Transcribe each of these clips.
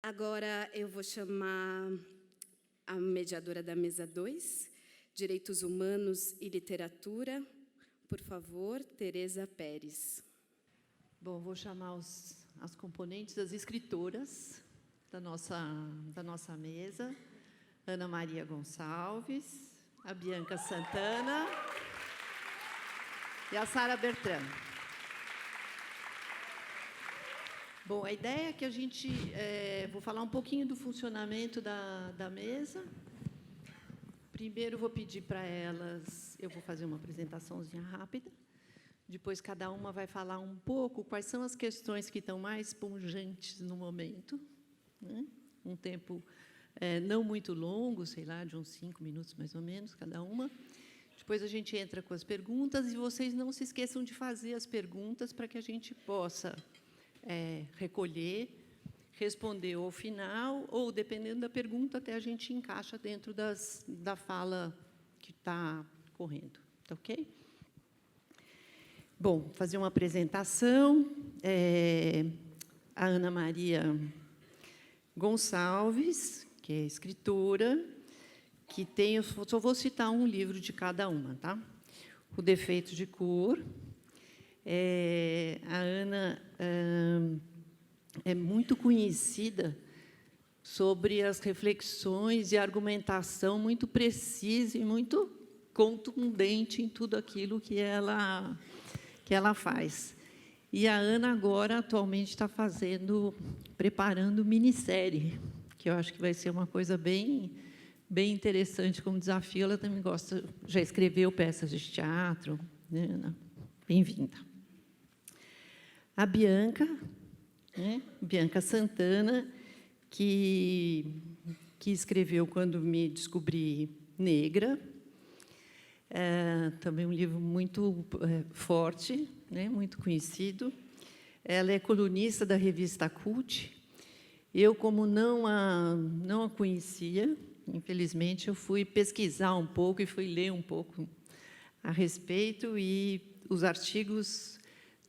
Agora eu vou chamar a mediadora da mesa 2, Direitos Humanos e Literatura. Por favor, Tereza Pérez. Bom, vou chamar as componentes, as escritoras da nossa mesa. Ana Maria Gonçalves, a Bianca Santana e a Sara Bertrand. Bom, a ideia é que a gente... vou falar um pouquinho do funcionamento da mesa. Primeiro, vou pedir para elas... Eu vou fazer uma apresentaçãozinha rápida. Depois, cada uma vai falar um pouco quais são as questões que estão mais pungentes no momento, né? Um tempo não muito longo, sei lá, de uns 5 minutos, mais ou menos, cada uma. Depois, a gente entra com as perguntas, e vocês não se esqueçam de fazer as perguntas para que a gente possa recolher, responder ao final, ou, dependendo da pergunta, até a gente encaixa dentro da fala que está correndo. Tá ok? Bom, fazer uma apresentação. A Ana Maria Gonçalves, que é escritora, que tem... Eu só vou citar um livro de cada uma, tá? O Defeito de Cor. A Ana é muito conhecida sobre as reflexões e argumentação muito precisa e muito contundente em tudo aquilo que ela faz. E a Ana, agora, atualmente, está preparando minissérie, que eu acho que vai ser uma coisa bem interessante como desafio. Ela também gosta, já escreveu peças de teatro, né, Ana? Bem-vinda. A Bianca, né? Bianca Santana, que escreveu Quando Me Descobri Negra, também um livro muito forte, né? Muito conhecido. Ela é colunista da revista Cult. Eu, como não a conhecia, infelizmente, eu fui pesquisar um pouco e fui ler um pouco a respeito, e os artigos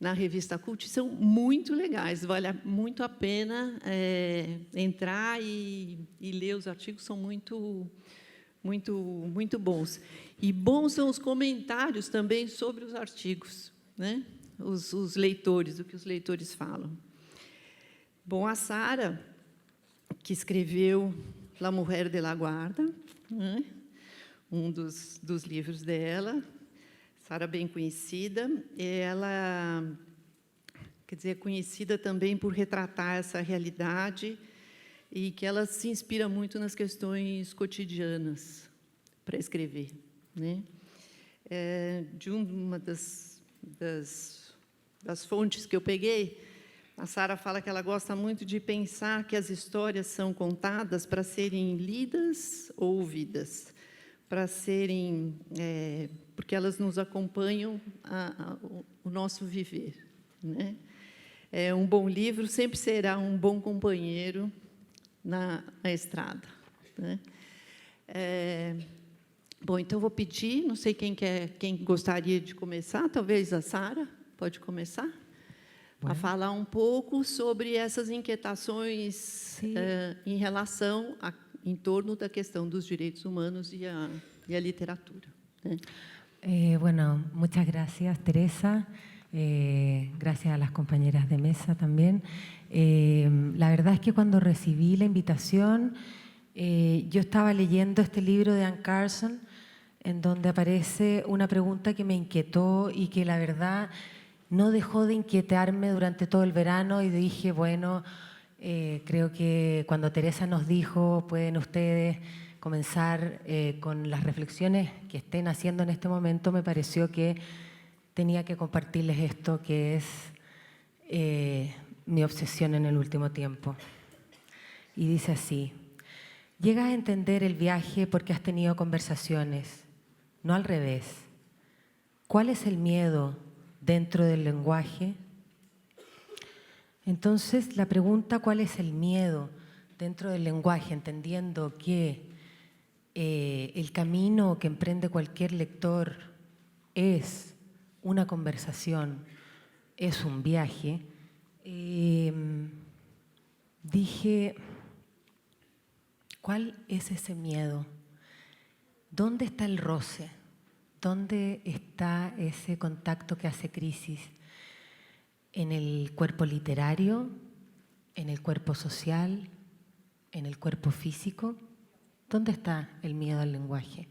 na revista Cult são muito legais, vale muito a pena entrar e ler os artigos, são muito bons. E bons são os comentários também sobre os artigos, né? Os leitores, o que os leitores falam. Bom, a Sara, que escreveu La Mujer de la Guarda, né? Um dos livros dela. Sara, bem conhecida. Ela, quer dizer, é conhecida também por retratar essa realidade, e que ela se inspira muito nas questões cotidianas para escrever, né? De uma das fontes que eu peguei, a Sara fala que ela gosta muito de pensar que as histórias são contadas para serem lidas ou ouvidas, para serem... porque elas nos acompanham o nosso viver, né? Um bom livro sempre será um bom companheiro na estrada, né? Bom, então vou pedir, não sei quem gostaria de começar, talvez a Sara pode começar, a falar um pouco sobre essas inquietações em relação em torno da questão dos direitos humanos e a literatura, né? Bueno, muchas gracias, Teresa. Gracias a las compañeras de mesa también. La verdad es que cuando recibí la invitación, yo estaba leyendo este libro de Anne Carson, en donde aparece una pregunta que me inquietó y que la verdad no dejó de inquietarme durante todo el verano, y dije, bueno, creo que cuando Teresa nos dijo, pueden ustedes comenzar con las reflexiones que estén haciendo en este momento, me pareció que tenía que compartirles esto, que es mi obsesión en el último tiempo. Y dice así: llegas a entender el viaje porque has tenido conversaciones, no al revés. ¿Cuál es el miedo dentro del lenguaje? Entonces, la pregunta ¿cuál es el miedo dentro del lenguaje? Entendiendo que el camino que emprende cualquier lector es una conversación, es un viaje, dije, ¿Cuál es ese miedo? ¿Dónde está el roce? ¿Dónde está ese contacto que hace crisis? ¿En el cuerpo literario? ¿En el cuerpo social? ¿En el cuerpo físico? ¿Dónde está el miedo al lenguaje?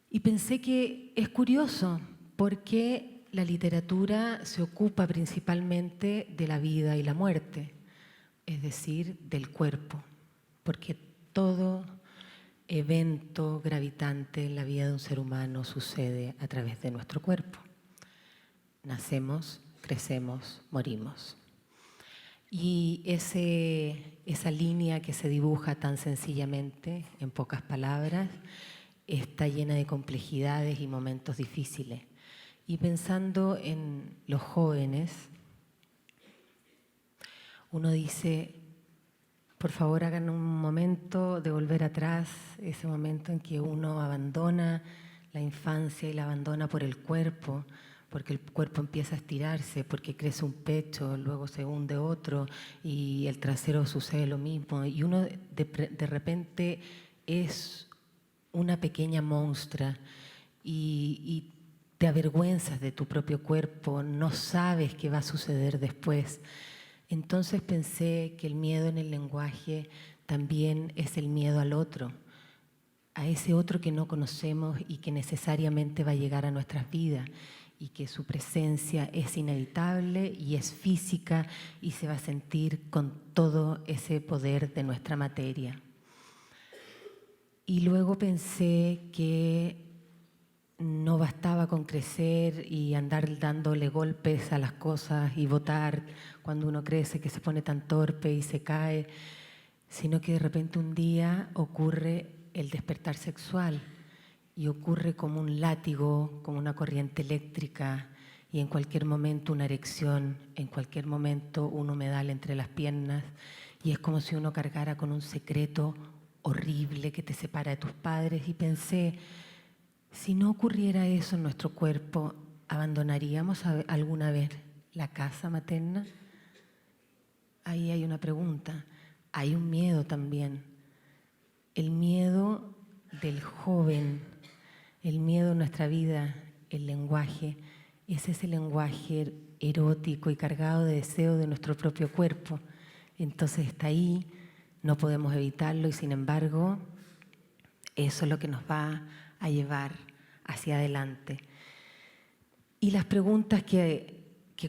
Y pensé que es curioso porque la literatura se ocupa principalmente de la vida y la muerte, es decir, del cuerpo, porque todo evento gravitante en la vida de un ser humano sucede a través de nuestro cuerpo. Nacemos, crecemos, morimos. Y esa línea que se dibuja tan sencillamente, en pocas palabras, está llena de complejidades y momentos difíciles. Y pensando en los jóvenes, uno dice, por favor hagan un momento de volver atrás, ese momento en que uno abandona la infancia y la abandona por el cuerpo, porque el cuerpo empieza a estirarse, porque crece un pecho, luego se hunde otro y el trasero sucede lo mismo. Y uno de repente es una pequeña monstrua y te avergüenzas de tu propio cuerpo, no sabes qué va a suceder después. Entonces pensé que el miedo en el lenguaje también es el miedo al otro, a ese otro que no conocemos y que necesariamente va a llegar a nuestras vidas y que su presencia es inevitable y es física y se va a sentir con todo ese poder de nuestra materia. Y luego pensé que no bastaba con crecer y andar dándole golpes a las cosas y votar cuando uno crece, que se pone tan torpe y se cae, sino que de repente un día ocurre el despertar sexual y ocurre como un látigo, como una corriente eléctrica y en cualquier momento una erección, en cualquier momento un humedal entre las piernas y es como si uno cargara con un secreto horrible que te separa de tus padres y pensé, si no ocurriera eso en nuestro cuerpo, ¿abandonaríamos alguna vez la casa materna? Ahí hay una pregunta. Hay un miedo también. El miedo del joven, el miedo en nuestra vida, el lenguaje, es ese lenguaje erótico y cargado de deseo de nuestro propio cuerpo. Entonces está ahí, no podemos evitarlo y sin embargo, eso es lo que nos va a llevar hacia adelante. Y las preguntas que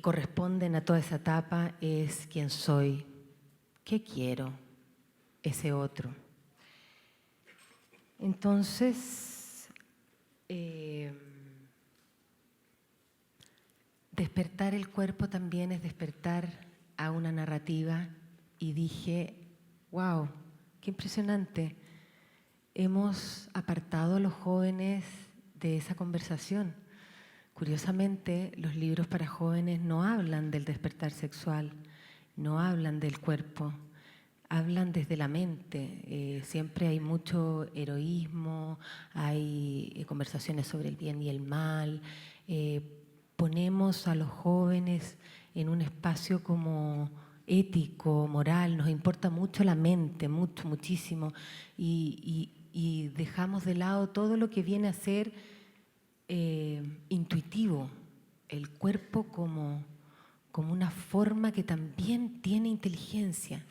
corresponden a toda esa etapa es ¿quién soy? ¿Qué quiero? Ese otro. Entonces, despertar el cuerpo también es despertar a una narrativa y dije, wow, qué impresionante. Hemos apartado a los jóvenes de esa conversación. Curiosamente, los libros para jóvenes no hablan del despertar sexual, no hablan del cuerpo, hablan desde la mente. Siempre hay mucho heroísmo, hay conversaciones sobre el bien y el mal. Ponemos a los jóvenes en un espacio como ético, moral, nos importa mucho la mente, muchísimo, y dejamos de lado todo lo que viene a ser intuitivo, el cuerpo como una forma que también tiene inteligencia,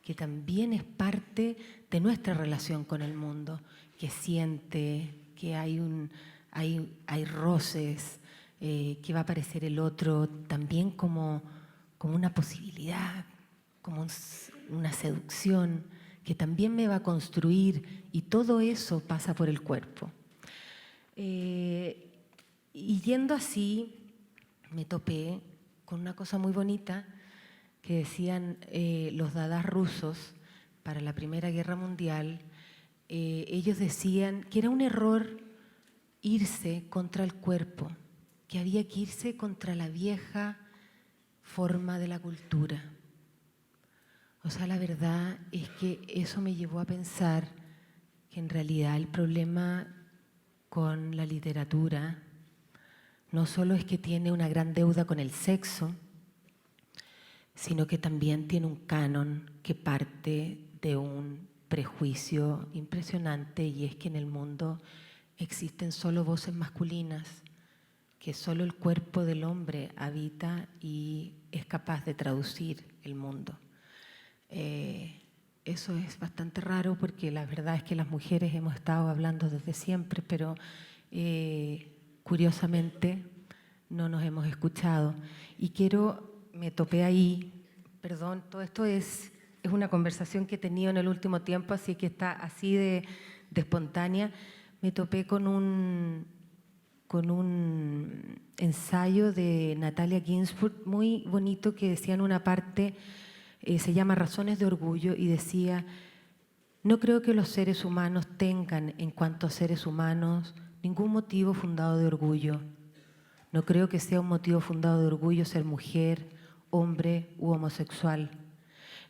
que también es parte de nuestra relación con el mundo, que siente, que hay roces, que va a aparecer el otro también como una posibilidad, como una seducción, que también me va a construir y todo eso pasa por el cuerpo. Y yendo así, me topé con una cosa muy bonita que decían los dadás rusos para la Primera Guerra Mundial. Ellos decían que era un error irse contra el cuerpo, que había que irse contra la vieja forma de la cultura. O sea, la verdad es que eso me llevó a pensar que en realidad el problema con la literatura no solo es que tiene una gran deuda con el sexo, sino que también tiene un canon que parte de un prejuicio impresionante, y es que en el mundo existen solo voces masculinas, que solo el cuerpo del hombre habita y es capaz de traducir el mundo. Eso es bastante raro porque la verdad es que las mujeres hemos estado hablando desde siempre, pero curiosamente no nos hemos escuchado. Y me topé ahí, perdón, todo esto es una conversación que he tenido en el último tiempo, así que está así de espontánea. Me topé con un ensayo de Natalia Ginsburg muy bonito que decía en una parte, se llama Razones de Orgullo, y decía: no creo que los seres humanos tengan, en cuanto a seres humanos, ningún motivo fundado de orgullo. No creo que sea un motivo fundado de orgullo ser mujer, hombre u homosexual.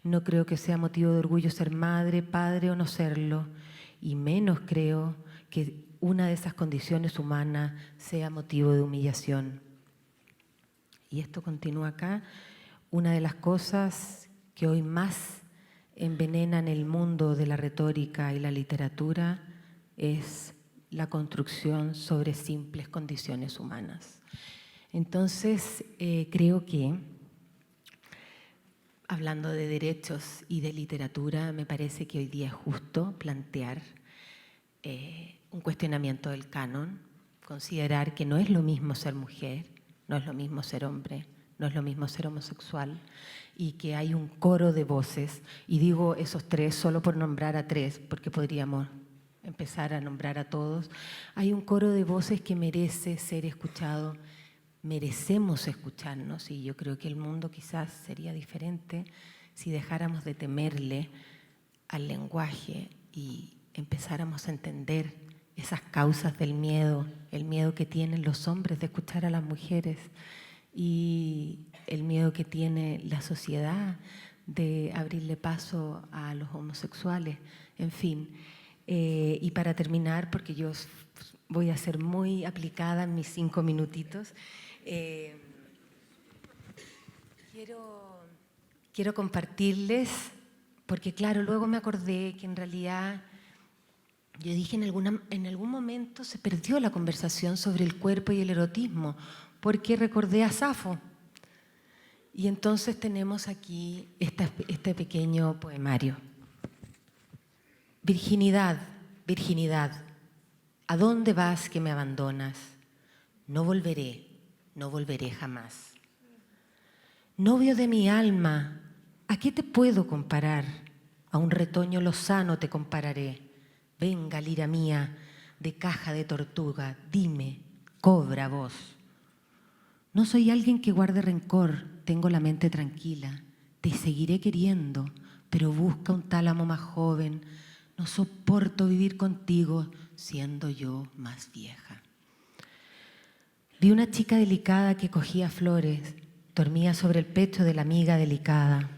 No creo que sea motivo de orgullo ser madre, padre o no serlo. Y menos creo que una de esas condiciones humanas sea motivo de humillación. Y esto continúa acá. Una de las cosas que hoy más envenenan el mundo de la retórica y la literatura es la construcción sobre simples condiciones humanas. Entonces, creo que, hablando de derechos y de literatura, me parece que hoy día es justo plantear un cuestionamiento del canon, considerar que no es lo mismo ser mujer, no es lo mismo ser hombre, no es lo mismo ser homosexual, y que hay un coro de voces, y digo esos tres solo por nombrar a tres, porque podríamos empezar a nombrar a todos. Hay un coro de voces que merece ser escuchado, merecemos escucharnos, y yo creo que el mundo quizás sería diferente si dejáramos de temerle al lenguaje y empezáramos a entender esas causas del miedo, el miedo que tienen los hombres de escuchar a las mujeres y el miedo que tiene la sociedad de abrirle paso a los homosexuales, en fin. Y para terminar, porque yo voy a ser muy aplicada en mis 5 minutitos, quiero compartirles, porque claro, luego me acordé que en realidad yo dije en algún momento se perdió la conversación sobre el cuerpo y el erotismo, porque recordé a Safo. Y entonces tenemos aquí este pequeño poemario. Virginidad, virginidad, ¿a dónde vas que me abandonas? No volveré jamás. Novio de mi alma, ¿a qué te puedo comparar? A un retoño lozano te compararé. Venga, lira mía, de caja de tortuga, dime, cobra voz. No soy alguien que guarde rencor, tengo la mente tranquila. Te seguiré queriendo, pero busca un tálamo más joven. No soporto vivir contigo siendo yo más vieja. Vi una chica delicada que cogía flores, dormía sobre el pecho de la amiga delicada.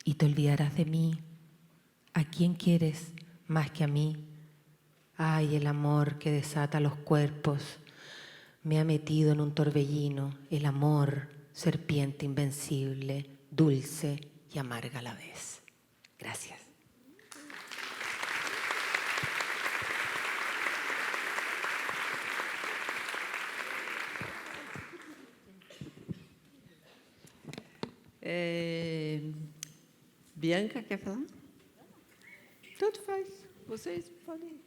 Y te olvidarás de mí. ¿A quién quieres más que a mí? Ay, el amor que desata los cuerpos me ha metido en un torbellino. El amor, serpiente invencible, dulce y amarga a la vez. Gracias. Bianca, quer falar? Tanto faz. Vocês podem.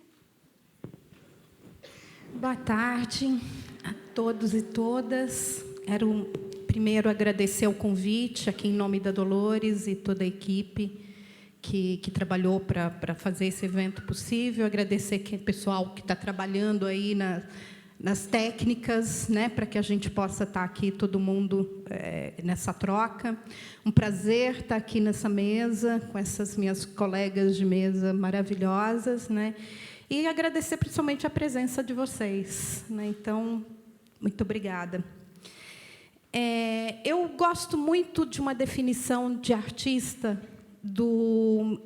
Boa tarde a todos e todas. Quero primeiro agradecer o convite aqui em nome da Dolores e toda a equipe que trabalhou para fazer esse evento possível. Agradecer o pessoal que está trabalhando aí nas técnicas, né, para que a gente possa estar aqui todo mundo nessa troca. Um prazer estar aqui nessa mesa com essas minhas colegas de mesa maravilhosas, né? E agradecer principalmente a presença de vocês, né? Então, muito obrigada. Eu gosto muito de uma definição de artista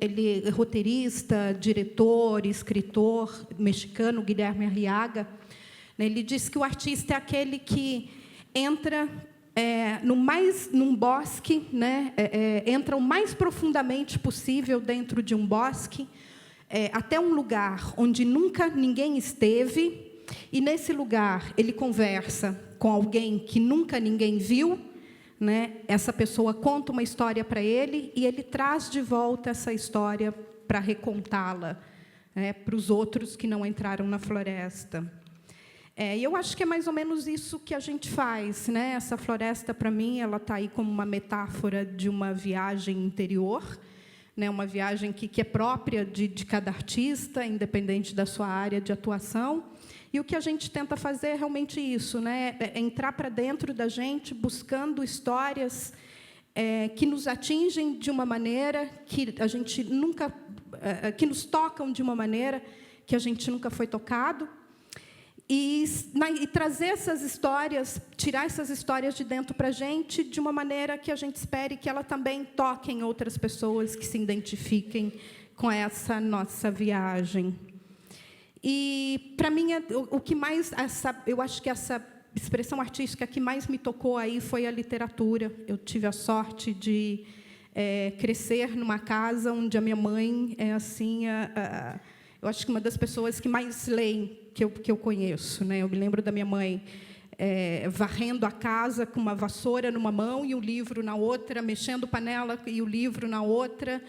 ele é roteirista, diretor, escritor mexicano, Guilherme Arriaga. Ele diz que o artista é aquele que entra num bosque, né? Entra o mais profundamente possível dentro de um bosque, até um lugar onde nunca ninguém esteve, e, nesse lugar, ele conversa com alguém que nunca ninguém viu, né? Essa pessoa conta uma história para ele, e ele traz de volta essa história para recontá-la, para os outros que não entraram na floresta. E eu acho que é mais ou menos isso que a gente faz, né? Essa floresta, para mim, ela está aí como uma metáfora de uma viagem interior, né? Uma viagem que é própria de cada artista, independente da sua área de atuação. E o que a gente tenta fazer é realmente isso, né? É entrar para dentro da gente, buscando histórias que nos atingem de uma maneira que a gente nunca, que nos tocam de uma maneira que a gente nunca foi tocado. E trazer essas histórias, tirar essas histórias de dentro para a gente de uma maneira que a gente espere que ela também toque em outras pessoas que se identifiquem com essa nossa viagem. E, para mim, o que mais... eu acho que essa expressão artística que mais me tocou aí foi a literatura. Eu tive a sorte de crescer numa casa onde a minha mãe é, assim, eu acho que uma das pessoas que mais leem que eu conheço, né? Eu me lembro da minha mãe varrendo a casa com uma vassoura numa mão e um livro na outra, mexendo panela e o livro na outra,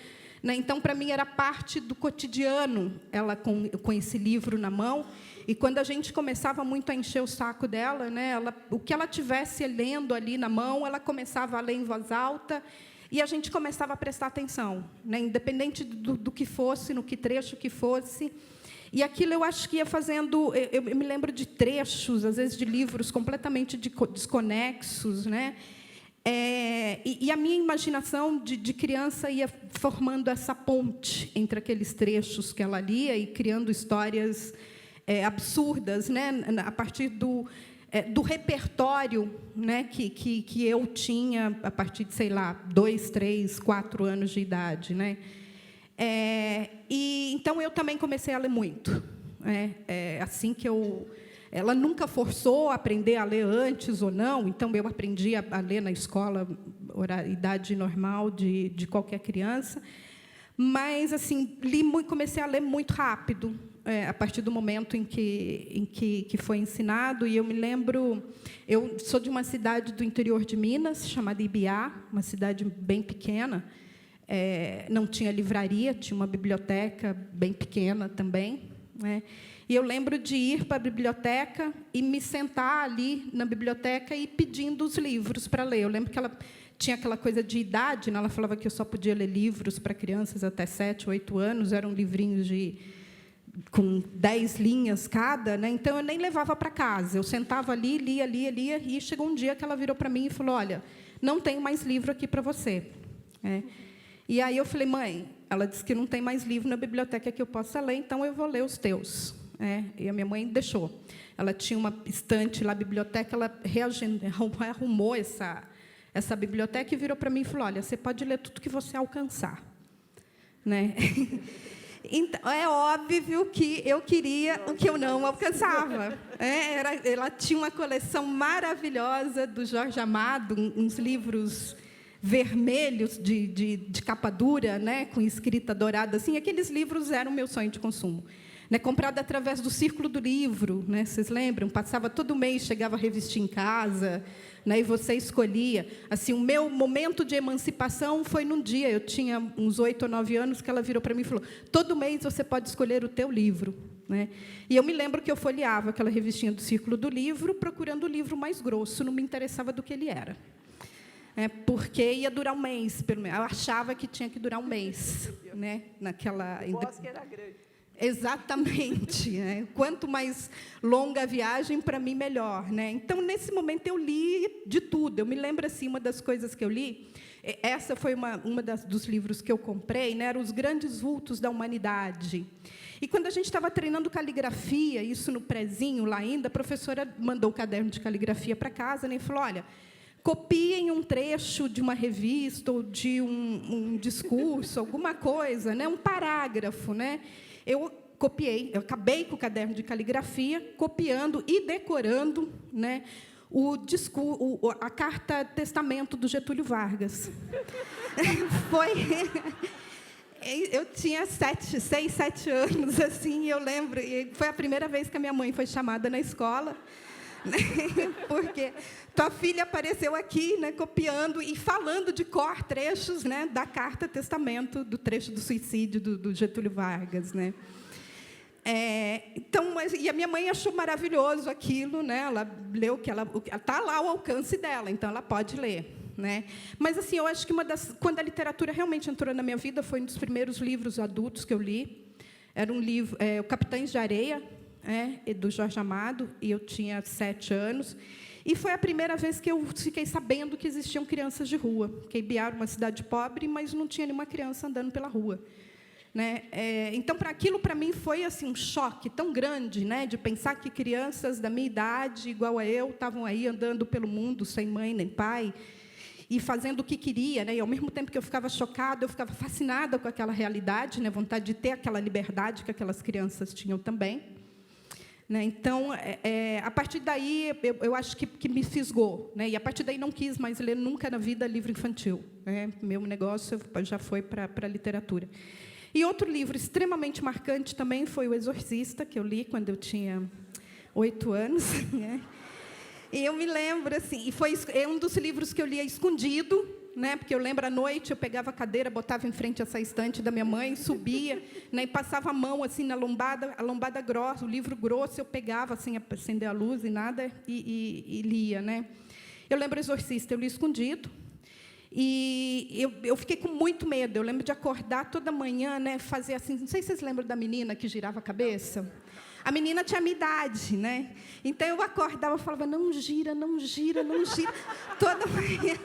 né? Então, para mim, era parte do cotidiano, ela com esse livro na mão. E, quando a gente começava muito a encher o saco dela, né? O que ela tivesse lendo ali na mão, ela começava a ler em voz alta, e a gente começava a prestar atenção, né? Independente do que fosse, no que trecho que fosse. E aquilo, eu acho que ia fazendo... Eu me lembro de trechos, às vezes, de livros completamente desconexos, né? E a minha imaginação de criança ia formando essa ponte entre aqueles trechos que ela lia e criando histórias absurdas, né? A partir do repertório, né? que eu tinha a partir de, sei lá, 2, 3, 4 anos de idade, né? E então eu também comecei a ler muito. Assim que ela nunca forçou a aprender a ler antes ou não, então eu aprendi a ler na escola, idade normal de qualquer criança, mas, assim, comecei a ler muito rápido, a partir do momento em que foi ensinado. E eu me lembro, eu sou de uma cidade do interior de Minas, chamada Ibiá, uma cidade bem pequena. Não tinha livraria, tinha uma biblioteca bem pequena também, né? E eu lembro de ir para a biblioteca e me sentar ali na biblioteca e pedindo os livros para ler. Eu lembro que ela tinha aquela coisa de idade, né? Ela falava que eu só podia ler livros para crianças até 7, 8 anos, eram livrinhos com 10 linhas cada, né? Então, eu nem levava para casa. Eu sentava ali, lia, e chegou um dia que ela virou para mim e falou: olha, não tenho mais livro aqui para você. E aí eu falei: mãe, ela disse que não tem mais livro na biblioteca que eu possa ler, então eu vou ler os teus. E a minha mãe deixou. Ela tinha uma estante lá, biblioteca, ela arrumou essa biblioteca e virou para mim e falou: olha, você pode ler tudo que você alcançar. Né? Então, é óbvio que eu queria o que eu não alcançava. Ela tinha uma coleção maravilhosa do Jorge Amado, uns livros vermelhos de capa dura, né, com escrita dourada, assim. Aqueles livros eram o meu sonho de consumo. Né, comprado através do Círculo do Livro, né, vocês lembram? Passava todo mês, chegava a revistinha em casa, né, e você escolhia. Assim, o meu momento de emancipação foi num dia, eu tinha uns 8 ou 9 anos, que ela virou para mim e falou: todo mês você pode escolher o teu livro. Né? E eu me lembro que eu folheava aquela revistinha do Círculo do Livro, procurando o livro mais grosso, não me interessava do que ele era. Porque ia durar um mês, pelo menos. Eu achava que tinha que durar um mês. Né? O bosque era grande. Exatamente. Né? Quanto mais longa a viagem, para mim, melhor. Né? Então, nesse momento, eu li de tudo. Eu me lembro, assim, uma das coisas que eu li, essa foi dos livros que eu comprei, né? Eram Os Grandes Vultos da Humanidade. E, quando a gente estava treinando caligrafia, isso no prezinho lá ainda, a professora mandou o caderno de caligrafia para casa, né? E falou: olha, copiem um trecho de uma revista ou de um discurso, alguma coisa, né? Um parágrafo, né? Eu copiei, eu acabei com o caderno de caligrafia, copiando e decorando, né, a carta testamento do Getúlio Vargas. Eu tinha 6, 7 anos, assim, eu lembro. E foi a primeira vez que a minha mãe foi chamada na escola, né, porque tua filha apareceu aqui, né, copiando e falando de cor trechos, né, da carta testamento, do trecho do suicídio do Getúlio Vargas, né. Então, e a minha mãe achou maravilhoso aquilo, né? Ela leu que está lá ao alcance dela, então ela pode ler, né? Mas assim, eu acho que quando a literatura realmente entrou na minha vida foi um dos primeiros livros adultos que eu li. Era um livro, o Capitães de Areia, do Jorge Amado, e eu tinha 7 anos. E foi a primeira vez que eu fiquei sabendo que existiam crianças de rua. Porque Ibiá era uma cidade pobre, mas não tinha nenhuma criança andando pela rua. Né? Então, para mim, foi assim, um choque tão grande, né, de pensar que crianças da minha idade, igual a eu, estavam aí andando pelo mundo, sem mãe nem pai, e fazendo o que queria. Né? E, ao mesmo tempo que eu ficava chocada, eu ficava fascinada com aquela realidade, né, vontade de ter aquela liberdade que aquelas crianças tinham também. Né? Então, a partir daí, eu acho que me fisgou. Né? E, a partir daí, não quis mais ler nunca na vida livro infantil. Né? Meu negócio já foi para a literatura. E outro livro extremamente marcante também foi O Exorcista, que eu li quando eu tinha 8 anos. Né? E eu me lembro, assim, é um dos livros que eu lia escondido, né? Porque eu lembro, à noite, eu pegava a cadeira, botava em frente a essa estante da minha mãe, subia, né? E passava a mão assim, na lombada, a lombada grossa, o livro grosso, eu pegava, assim, acender a luz e nada, e lia. Né? Eu lembro O Exorcista, eu li escondido. E eu fiquei com muito medo. Eu lembro de acordar toda manhã, né, fazer assim. Não sei se vocês lembram da menina que girava a cabeça. A menina tinha a minha idade, né? Então eu acordava e falava: não gira, não gira, não gira. Toda manhã.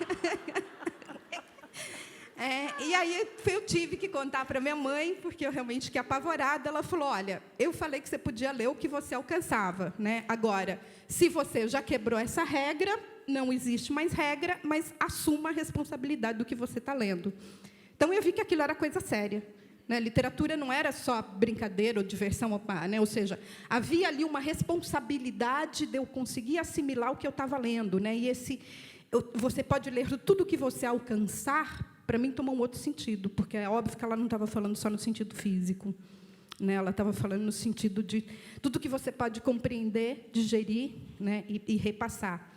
E aí eu tive que contar para minha mãe, porque eu realmente fiquei apavorada. Ela falou: olha, eu falei que você podia ler o que você alcançava, né? Agora, se você já quebrou essa regra, não existe mais regra, mas assuma a responsabilidade do que você está lendo. Então, eu vi que aquilo era coisa séria. Né? Literatura não era só brincadeira ou diversão, né? Ou seja, havia ali uma responsabilidade de eu conseguir assimilar o que eu estava lendo. Né? E você pode ler tudo o que você alcançar, para mim, tomou um outro sentido, porque é óbvio que ela não estava falando só no sentido físico. Né? Ela estava falando no sentido de tudo que você pode compreender, digerir, né? e repassar.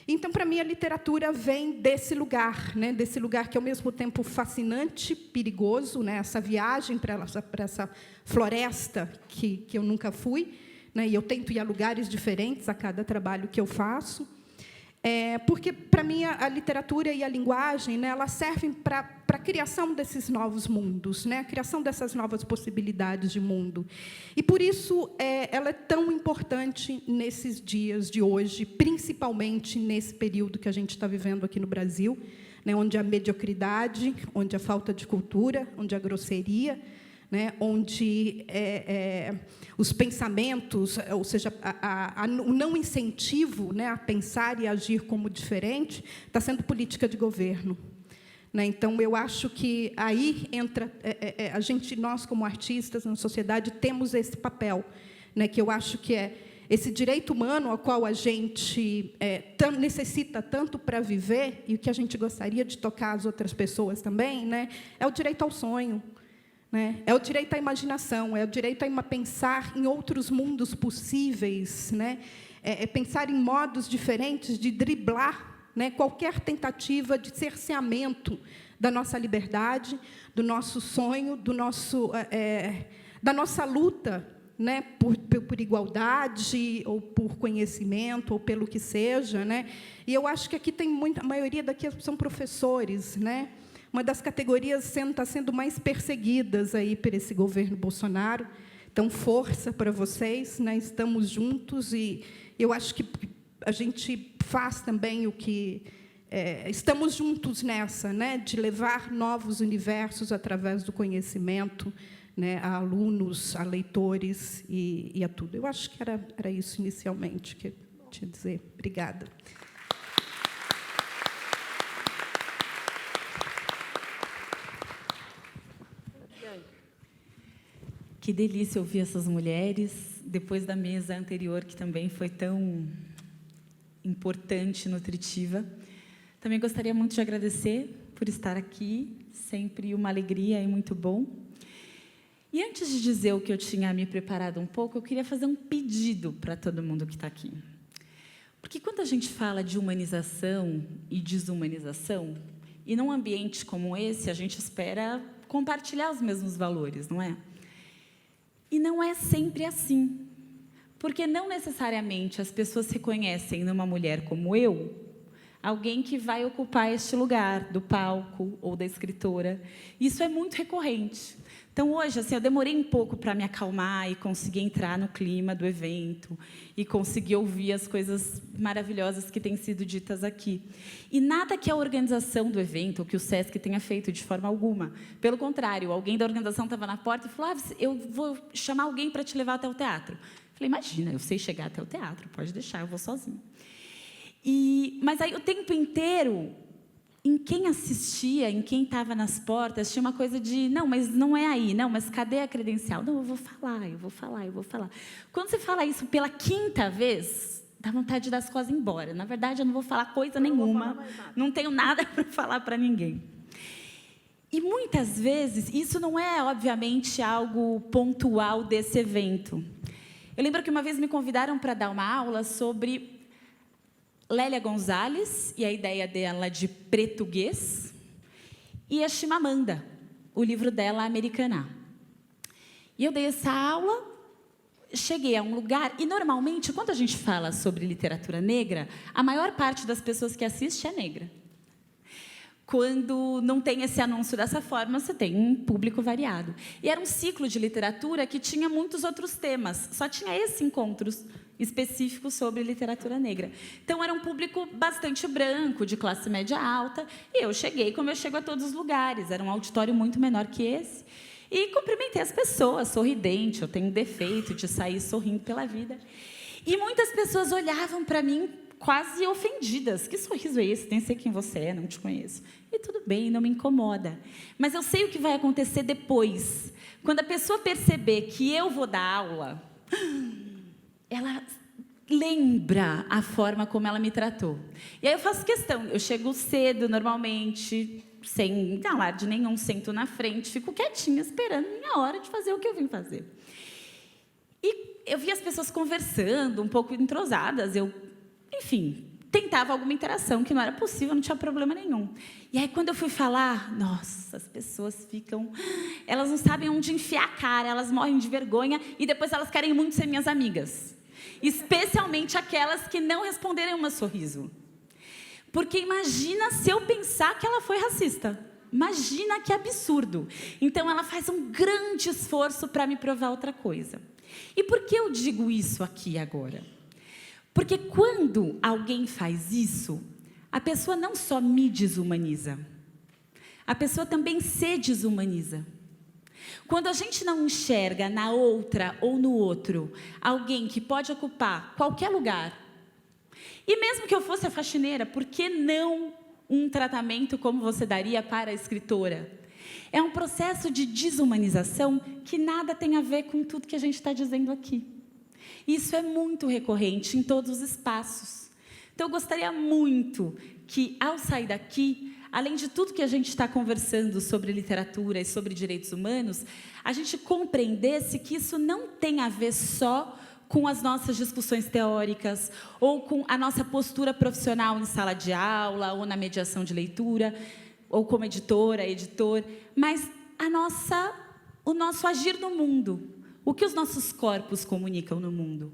Então, para mim, a literatura vem desse lugar, né? Desse lugar que, ao mesmo tempo, fascinante, perigoso, né? Essa viagem para essa floresta que eu nunca fui, né? E eu tento ir a lugares diferentes a cada trabalho que eu faço. Porque, para mim, a literatura e a linguagem, né, elas servem para a criação desses novos mundos, né, a criação dessas novas possibilidades de mundo. E, por isso, ela é tão importante nesses dias de hoje, principalmente nesse período que a gente está vivendo aqui no Brasil, né, onde a mediocridade, onde a falta de cultura, onde a grosseria, né, onde os pensamentos, ou seja, o não incentivo, né, a pensar e agir como diferente, está sendo política de governo. Né? Então, eu acho que aí entra nós, como artistas na sociedade, temos esse papel, né, que eu acho que é esse direito humano ao qual a gente necessita tanto para viver, e o que a gente gostaria de tocar as outras pessoas também, né, é o direito ao sonho. Né? É o direito à imaginação, é o direito a pensar em outros mundos possíveis, né? Pensar em modos diferentes de driblar, né, qualquer tentativa de cerceamento da nossa liberdade, do nosso sonho, da nossa luta, né, por igualdade, ou por conhecimento, ou pelo que seja. Né? E eu acho que aqui tem a maioria daqui são professores, né? Uma das categorias está sendo mais perseguidas aí por esse governo Bolsonaro. Então, força para vocês, né? Estamos juntos, e eu acho que a gente faz também o que... estamos juntos nessa, né? De levar novos universos através do conhecimento, né? A alunos, a leitores e a tudo. Eu acho que era isso inicialmente que eu tinha a dizer. Obrigada. Que delícia ouvir essas mulheres, depois da mesa anterior, que também foi tão importante, nutritiva. Também gostaria muito de agradecer por estar aqui, sempre uma alegria e muito bom. E antes de dizer o que eu tinha me preparado um pouco, eu queria fazer um pedido para todo mundo que está aqui. Porque quando a gente fala de humanização e desumanização, e num ambiente como esse, a gente espera compartilhar os mesmos valores, não é? E não é sempre assim. Porque não necessariamente as pessoas reconhecem numa mulher como eu alguém que vai ocupar este lugar do palco ou da escritora. Isso é muito recorrente. Então, hoje, assim, eu demorei um pouco para me acalmar e conseguir entrar no clima do evento e conseguir ouvir as coisas maravilhosas que têm sido ditas aqui. E nada que a organização do evento, ou que o SESC tenha feito de forma alguma. Pelo contrário, alguém da organização estava na porta e falou: eu vou chamar alguém para te levar até o teatro. Eu falei: imagina, eu sei chegar até o teatro, pode deixar, eu vou sozinha. Mas aí, o tempo inteiro, em quem assistia, em quem estava nas portas, tinha uma coisa de: não, mas não é aí, não, mas cadê a credencial? Não, eu vou falar, eu vou falar, eu vou falar. Quando você fala isso pela 5ª vez, dá vontade de dar as coisas embora. Na verdade, eu não vou falar coisa nenhuma, não tenho nada para falar para ninguém. E, muitas vezes, isso não é, obviamente, algo pontual desse evento. Eu lembro que uma vez me convidaram para dar uma aula sobre Lélia Gonzalez, e a ideia dela de português, e a Chimamanda, o livro dela, Americana. E eu dei essa aula, cheguei a um lugar, e normalmente, quando a gente fala sobre literatura negra, a maior parte das pessoas que assiste é negra. Quando não tem esse anúncio dessa forma, você tem um público variado. E era um ciclo de literatura que tinha muitos outros temas, só tinha esses encontros específicos sobre literatura negra. Então, era um público bastante branco, de classe média alta, e eu cheguei como eu chego a todos os lugares, era um auditório muito menor que esse, e cumprimentei as pessoas, sorridente, eu tenho um defeito de sair sorrindo pela vida. E muitas pessoas olhavam para mim quase ofendidas. Que sorriso é esse? Nem sei quem você é, não te conheço. E tudo bem, não me incomoda. Mas eu sei o que vai acontecer depois. Quando a pessoa perceber que eu vou dar aula, ela lembra a forma como ela me tratou. E aí eu faço questão. Eu chego cedo, normalmente, sem alarde nenhum, sento na frente, fico quietinha, esperando a minha hora de fazer o que eu vim fazer. E eu vi as pessoas conversando, um pouco entrosadas. Enfim, tentava alguma interação, que não era possível, não tinha problema nenhum. E aí, quando eu fui falar, nossa, as pessoas ficam... Elas não sabem onde enfiar a cara, elas morrem de vergonha, e depois elas querem muito ser minhas amigas. Especialmente aquelas que não responderem um sorriso. Porque imagina se eu pensar que ela foi racista. Imagina que absurdo. Então, ela faz um grande esforço para me provar outra coisa. E por que eu digo isso aqui agora? Porque quando alguém faz isso, a pessoa não só me desumaniza, a pessoa também se desumaniza. Quando a gente não enxerga na outra ou no outro alguém que pode ocupar qualquer lugar, e mesmo que eu fosse a faxineira, por que não um tratamento como você daria para a escritora? É um processo de desumanização que nada tem a ver com tudo que a gente está dizendo aqui. Isso é muito recorrente em todos os espaços. Então, eu gostaria muito que, ao sair daqui, além de tudo que a gente está conversando sobre literatura e sobre direitos humanos, a gente compreendesse que isso não tem a ver só com as nossas discussões teóricas ou com a nossa postura profissional em sala de aula ou na mediação de leitura, ou como editora, editor, mas o nosso agir no mundo. O que os nossos corpos comunicam no mundo?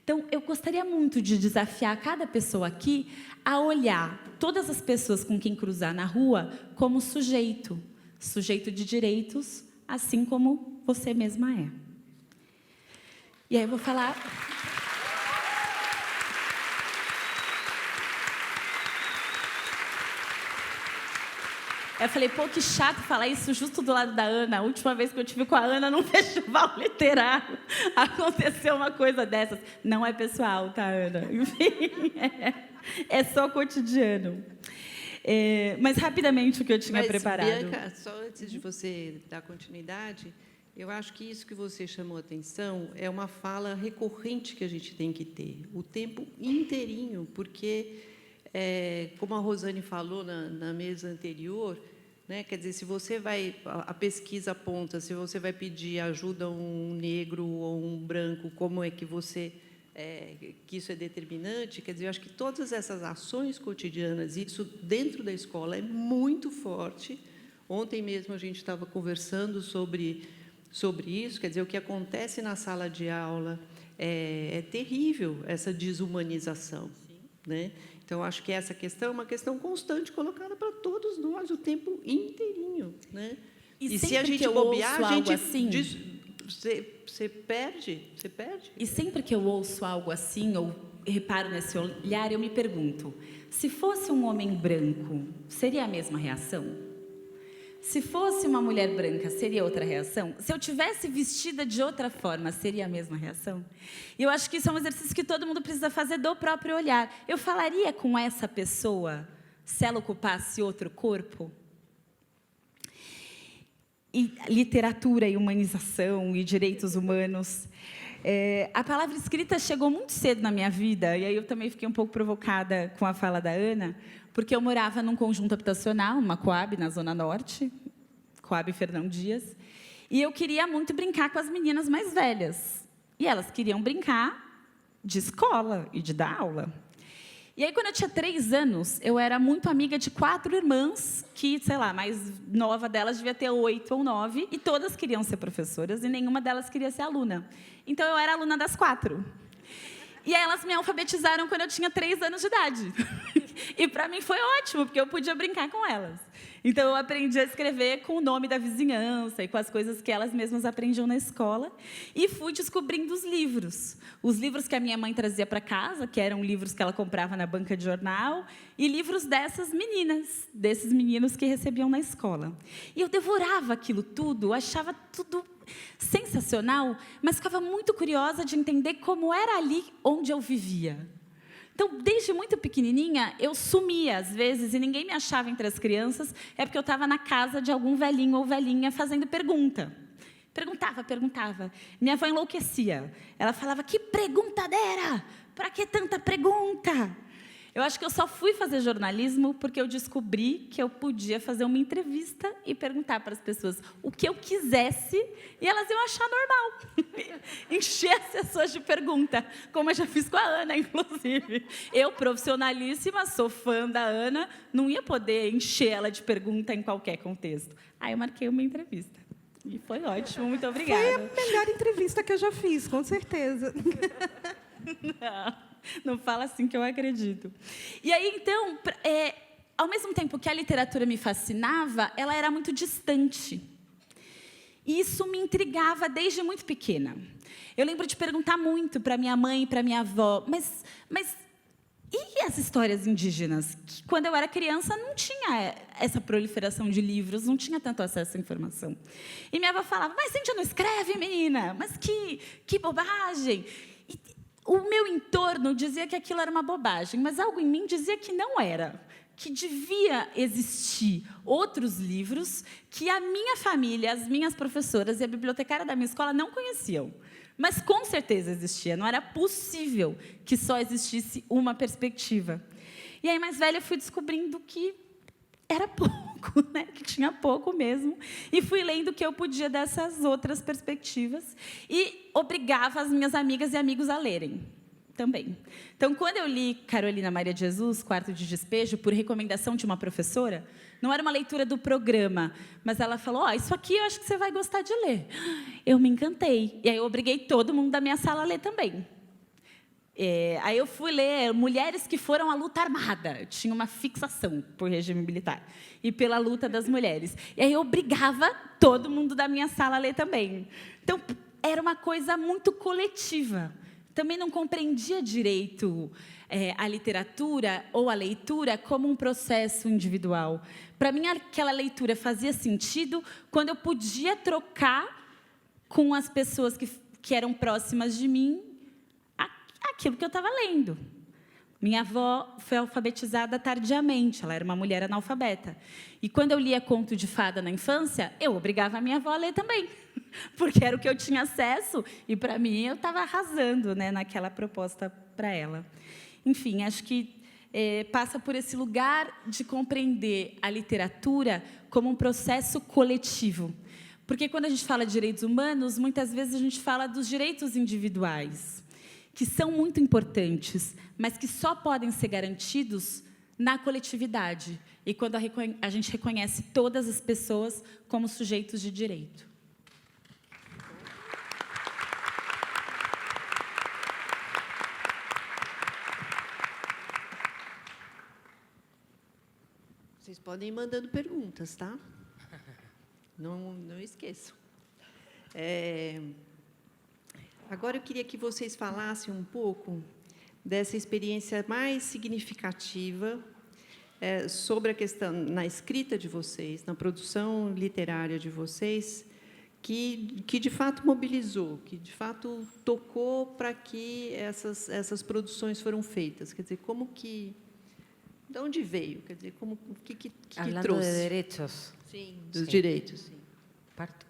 Então, eu gostaria muito de desafiar cada pessoa aqui a olhar todas as pessoas com quem cruzar na rua como sujeito de direitos, assim como você mesma é. E aí eu vou falar... Eu falei, pô, que chato falar isso justo do lado da Ana. A última vez que eu estive com a Ana num festival literário, aconteceu uma coisa dessas. Não é pessoal, tá, Ana? Enfim, é só cotidiano. Mas, rapidamente, o que eu tinha preparado. Bianca, só antes de você dar continuidade, Eu acho que isso que você chamou a atenção é uma fala recorrente que a gente tem que ter, o tempo inteirinho, porque, como a Rosane falou na mesa anterior, né, quer dizer, se você vai, a pesquisa aponta, se você vai pedir ajuda a um negro ou um branco, como é que você, que isso é determinante, quer dizer, eu acho que todas essas ações cotidianas, isso dentro da escola é muito forte. Ontem mesmo a gente estava conversando sobre isso, quer dizer, o que acontece na sala de aula é terrível, essa desumanização. Né? Então, acho que essa questão é uma questão constante colocada para todos nós o tempo inteirinho. Né? E se a gente bobear, a gente assim, você perde. E sempre que eu ouço algo assim, ou reparo nesse olhar, eu me pergunto, se fosse um homem branco, seria a mesma reação? Se fosse uma mulher branca, seria outra reação? Se eu tivesse vestida de outra forma, seria a mesma reação? E eu acho que isso é um exercício que todo mundo precisa fazer do próprio olhar. Eu falaria com essa pessoa se ela ocupasse outro corpo? E literatura e humanização e direitos humanos. A palavra escrita chegou muito cedo na minha vida, e aí eu também fiquei um pouco provocada com a fala da Ana, porque eu morava num conjunto habitacional, uma Coab, na Zona Norte, Coab Fernão Dias, e eu queria muito brincar com as meninas mais velhas. E elas queriam brincar de escola e de dar aula. E aí, quando eu tinha 3 anos, eu era muito amiga de 4 irmãs, que, sei lá, a mais nova delas devia ter 8 ou 9, e todas queriam ser professoras, e nenhuma delas queria ser aluna. Então, eu era aluna das 4. E aí, elas me alfabetizaram quando eu tinha 3 anos de idade. E, para mim, foi ótimo, porque eu podia brincar com elas. Então, eu aprendi a escrever com o nome da vizinhança e com as coisas que elas mesmas aprendiam na escola. E fui descobrindo os livros. Os livros que a minha mãe trazia para casa, que eram livros que ela comprava na banca de jornal, e livros dessas meninas, desses meninos que recebiam na escola. E eu devorava aquilo tudo, achava tudo sensacional, mas ficava muito curiosa de entender como era ali onde eu vivia. Então, desde muito pequenininha, eu sumia, às vezes, e ninguém me achava entre as crianças, é porque eu estava na casa de algum velhinho ou velhinha fazendo pergunta. Perguntava. Minha avó enlouquecia. Ela falava, que perguntadeira! Para que tanta pergunta? Eu acho que eu só fui fazer jornalismo porque eu descobri que eu podia fazer uma entrevista e perguntar para as pessoas o que eu quisesse e elas iam achar normal. Encher as pessoas de pergunta, como eu já fiz com a Ana, inclusive. Eu, profissionalíssima, sou fã da Ana, não ia poder encher ela de pergunta em qualquer contexto. Aí eu marquei uma entrevista. E foi ótimo, muito obrigada. Foi a melhor entrevista que eu já fiz, com certeza. Não fala assim que eu acredito. E aí, então, ao mesmo tempo que a literatura me fascinava, ela era muito distante. E isso me intrigava desde muito pequena. Eu lembro de perguntar muito para minha mãe e para minha avó, mas e as histórias indígenas? Que, quando eu era criança, não tinha essa proliferação de livros, não tinha tanto acesso à informação. E minha avó falava, mas índia não escreve, menina, mas que bobagem. E o meu entorno dizia que aquilo era uma bobagem, mas algo em mim dizia que não era, que devia existir outros livros que a minha família, as minhas professoras e a bibliotecária da minha escola não conheciam. Mas, com certeza, existia. Não era possível que só existisse uma perspectiva. E aí, mais velha, eu fui descobrindo que era pouco, né? Que tinha pouco mesmo. E fui lendo o que eu podia dessas outras perspectivas. E obrigava as minhas amigas e amigos a lerem também. Então, quando eu li Carolina Maria de Jesus, Quarto de Despejo, por recomendação de uma professora, não era uma leitura do programa, mas ela falou, isso aqui eu acho que você vai gostar de ler. Eu me encantei. E aí eu obriguei todo mundo da minha sala a ler também. Aí eu fui ler Mulheres que Foram à Luta Armada. Eu tinha uma fixação por regime militar e pela luta das mulheres. E aí eu obrigava todo mundo da minha sala a ler também. Então, era uma coisa muito coletiva. Também não compreendia direito a literatura ou a leitura como um processo individual. Para mim, aquela leitura fazia sentido quando eu podia trocar com as pessoas que eram próximas de mim aquilo que eu estava lendo. Minha avó foi alfabetizada tardiamente, ela era uma mulher analfabeta. E quando eu lia conto de fada na infância, eu obrigava a minha avó a ler também. porque era o que eu tinha acesso, e, para mim, eu estava arrasando, né, naquela proposta para ela. Enfim, acho que passa por esse lugar de compreender a literatura como um processo coletivo. Porque, quando a gente fala de direitos humanos, muitas vezes a gente fala dos direitos individuais, que são muito importantes, mas que só podem ser garantidos na coletividade, e quando a gente reconhece todas as pessoas como sujeitos de direito. Vocês podem ir mandando perguntas, tá? Não esqueçam. Agora, eu queria que vocês falassem um pouco dessa experiência mais significativa sobre a questão, na escrita de vocês, na produção literária de vocês, que de fato mobilizou, que de fato tocou para que essas produções foram feitas. Quer dizer, como que... De onde veio? Quer dizer, como que Hablando trouxe? de derechos. Sim, dos Sim. direitos. Sim. Parto.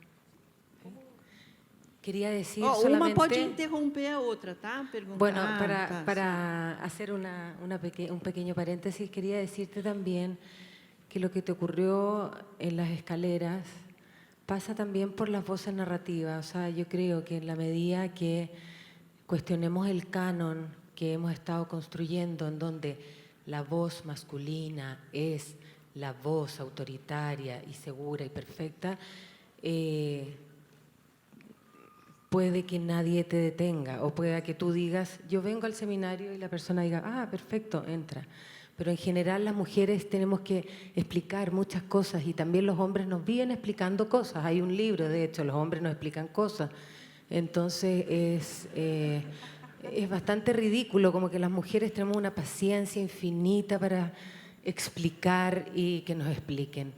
Quería decir Uma solamente... pode interromper a outra, tá? Perguntar. Bueno, tá, para hacer un pequeño paréntesis, quería decirte también que lo que te ocurrió en las escaleras pasa también por las voces narrativas. O sea, yo creo que en la medida que cuestionemos el canon que hemos estado construyendo, en donde la voz masculina es la voz autoritaria y segura y perfecta, puede que nadie te detenga, o pueda que tú digas, yo vengo al seminario, y la persona diga, ah, perfecto, entra. Pero en general las mujeres tenemos que explicar muchas cosas, y también los hombres nos viven explicando cosas. Hay un libro, de hecho, los hombres nos explican cosas. Entonces es bastante ridículo, como que las mujeres tenemos una paciencia infinita para explicar y que nos expliquen.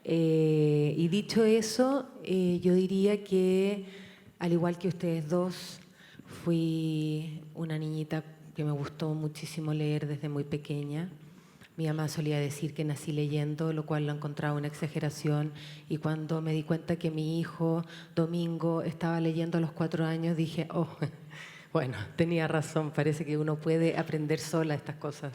Y dicho eso, yo diría que, al igual que ustedes dos, fui una niñita que me gustó muchísimo leer desde muy pequeña. Mi mamá solía decir que nací leyendo, lo cual lo encontraba una exageración. Y cuando me di cuenta que mi hijo, Domingo, estaba leyendo a los 4 años, dije, oh, bueno, tenía razón, parece que uno puede aprender sola estas cosas.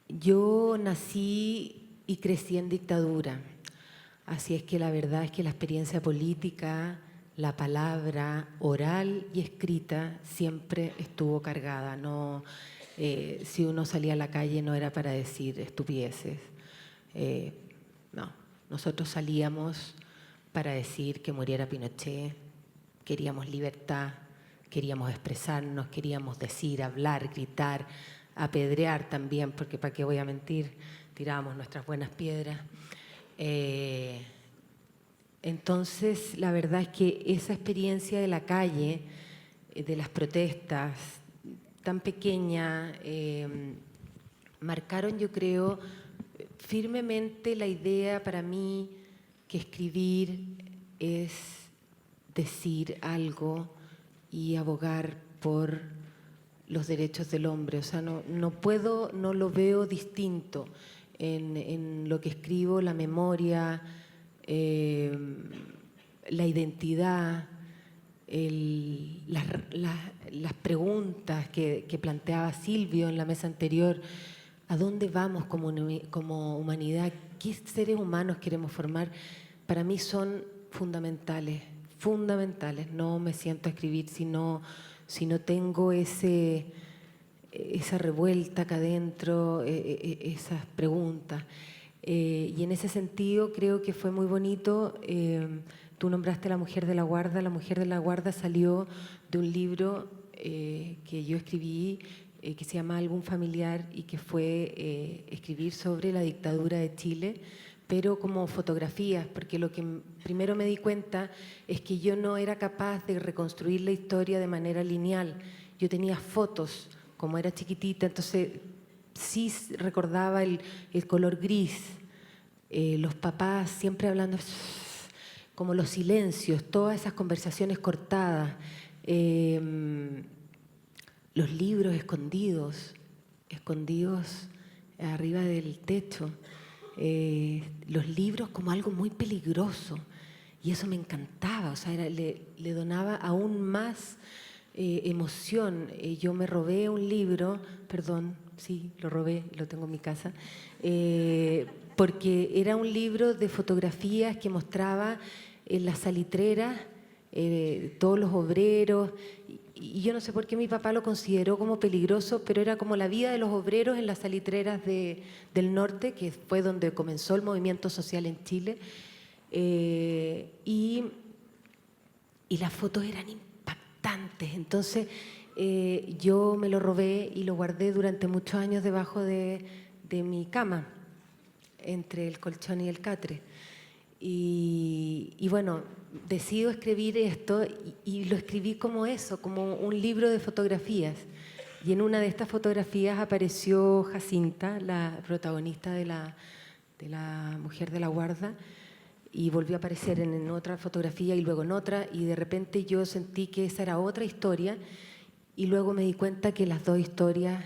Yo nací y crecí en dictadura. Así es que la verdad es que la experiencia política, la palabra oral y escrita siempre estuvo cargada. No, si uno salía a la calle no era para decir estupideces. No, nosotros salíamos para decir que muriera Pinochet, queríamos libertad, queríamos expresarnos, queríamos decir, hablar, gritar, apedrear también, porque para qué voy a mentir, tirábamos nuestras buenas piedras. Entonces, la verdad es que esa experiencia de la calle, de las protestas, tan pequeña, marcaron, yo creo, firmemente la idea para mí que escribir es decir algo y abogar por los derechos del hombre. O sea, no lo veo distinto en lo que escribo, la memoria, la identidad, las preguntas que planteaba Silvio en la mesa anterior. ¿A dónde vamos como humanidad? ¿Qué seres humanos queremos formar? Para mí son fundamentales, fundamentales. No me siento a escribir si no tengo esa revuelta acá adentro, esas preguntas. Y en ese sentido creo que fue muy bonito. Tú nombraste a La Mujer de la Guarda. La Mujer de la Guarda salió de un libro que yo escribí, que se llama Álbum Familiar, y que fue escribir sobre la dictadura de Chile, pero como fotografías, porque lo que primero me di cuenta es que yo no era capaz de reconstruir la historia de manera lineal. Yo tenía fotos, como era chiquitita, entonces sí recordaba el color gris, los papás siempre hablando, como los silencios, todas esas conversaciones cortadas, los libros escondidos arriba del techo, los libros como algo muy peligroso. y eso me encantaba, o sea, le donaba aún más emoción. Yo me robé un libro, perdón, sí, lo robé, lo tengo en mi casa, porque era un libro de fotografías que mostraba en las salitreras todos los obreros, y yo no sé por qué mi papá lo consideró como peligroso, pero era como la vida de los obreros en las salitreras del norte, que fue donde comenzó el movimiento social en Chile, y las fotos eran impactantes. Entonces yo me lo robé y lo guardé durante muchos años debajo de mi cama, entre el colchón y el catre. Y bueno, decido escribir esto y lo escribí como eso, como un libro de fotografías. Y en una de estas fotografías apareció Jacinta, la protagonista de la Mujer de la Guarda, y volvió a aparecer en otra fotografía y luego en otra, y de repente yo sentí que esa era otra historia, y luego me di cuenta que las dos historias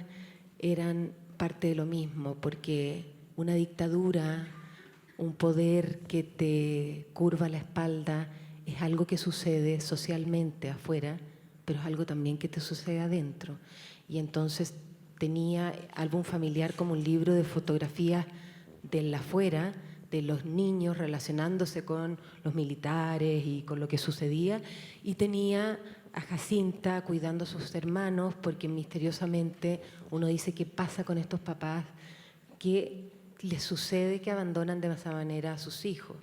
eran parte de lo mismo, porque una dictadura, un poder que te curva la espalda, es algo que sucede socialmente afuera, pero es algo también que te sucede adentro. Y entonces tenía Álbum Familiar como un libro de fotografías del afuera, de los niños relacionándose con los militares y con lo que sucedía, y tenía a Jacinta cuidando a sus hermanos, porque misteriosamente uno dice qué pasa con estos papás, que les sucede que abandonan de esa manera a sus hijos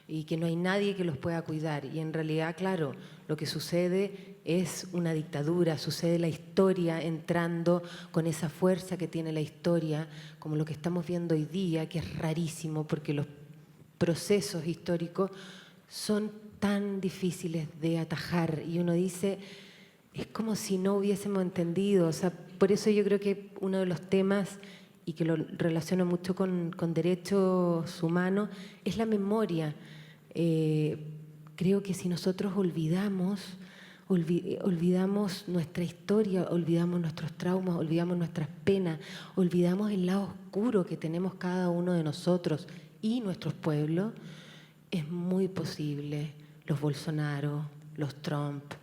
y que no hay nadie que los pueda cuidar. Y en realidad, claro, lo que sucede es una dictadura, sucede la historia entrando con esa fuerza que tiene la historia, como lo que estamos viendo hoy día, que es rarísimo porque los procesos históricos son tan difíciles de atajar y uno dice, es como si no hubiésemos entendido. O sea, por eso yo creo que uno de los temas, y que lo relaciono mucho con derechos humanos, es la memoria. Creo que si nosotros olvidamos nuestra historia, olvidamos nuestros traumas, olvidamos nuestras penas, olvidamos el lado oscuro que tenemos cada uno de nosotros y nuestros pueblos, es muy posible los Bolsonaro, los Trump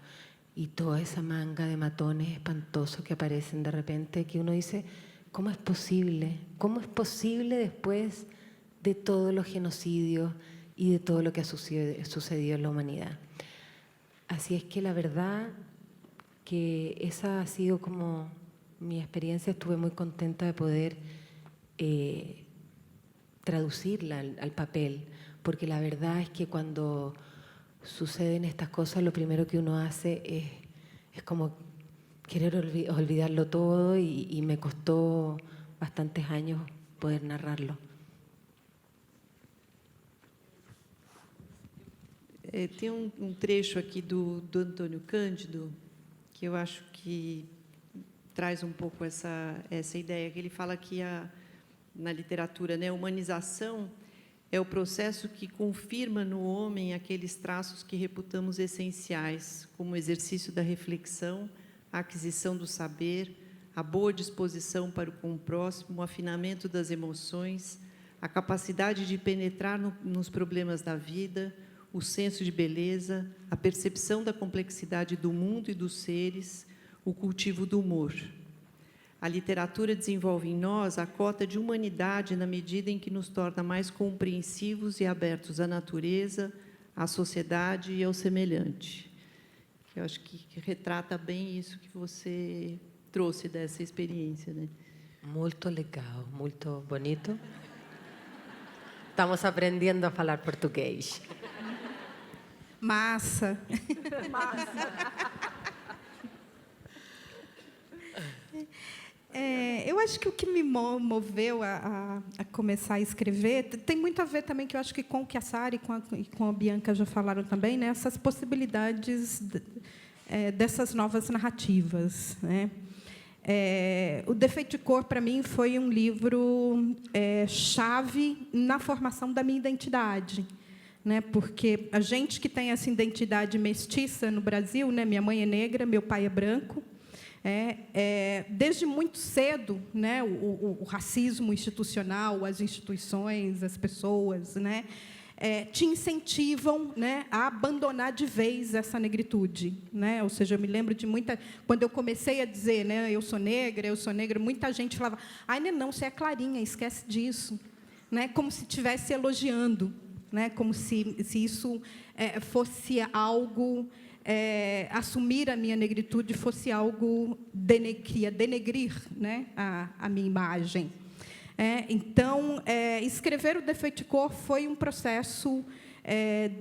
y toda esa manga de matones espantosos que aparecen de repente, que uno dice, ¿cómo es posible? ¿Cómo es posible después de todos los genocidios y de todo lo que ha sucedido en la humanidad? Así es que la verdad que esa ha sido como mi experiencia. Estuve muy contenta de poder traducirla al papel, porque la verdad es que cuando suceden estas cosas, lo primero que uno hace es como querer olvidarlo todo, y me costó bastantes años poder narrarlo. Tem trecho aqui do Antônio Cândido que eu acho que traz pouco essa ideia, que ele fala que na literatura, né, a humanização é o processo que confirma no homem aqueles traços que reputamos essenciais, como o exercício da reflexão, a aquisição do saber, a boa disposição para com o próximo, o afinamento das emoções, a capacidade de penetrar nos problemas da vida, o senso de beleza, a percepção da complexidade do mundo e dos seres, o cultivo do humor. A literatura desenvolve em nós a cota de humanidade na medida em que nos torna mais compreensivos e abertos à natureza, à sociedade e ao semelhante. Eu acho que retrata bem isso que você trouxe dessa experiência, né? Muito legal, muito bonito. Estamos aprendendo a falar português. Massa. Eu acho que o que me moveu a começar a escrever tem muito a ver também, que eu acho que com o que a Sara e com a Bianca já falaram também, né, essas possibilidades dessas novas narrativas, né? O Defeito de Cor, para mim, foi um livro chave na formação da minha identidade, né? Porque a gente que tem essa identidade mestiça no Brasil, né? Minha mãe é negra, meu pai é branco. Desde muito cedo, né? O racismo institucional, as instituições, as pessoas, né? te incentivam, né, a abandonar de vez essa negritude, né? Ou seja, eu me lembro de muita, quando eu comecei a dizer, né, eu sou negra, muita gente falava, ai, não, você é clarinha, esquece disso, né? Como se estivesse elogiando, né? Como se isso fosse algo, assumir a minha negritude fosse algo que ia denegrir, né, a minha imagem. Então, escrever o Defeito de Cor foi um processo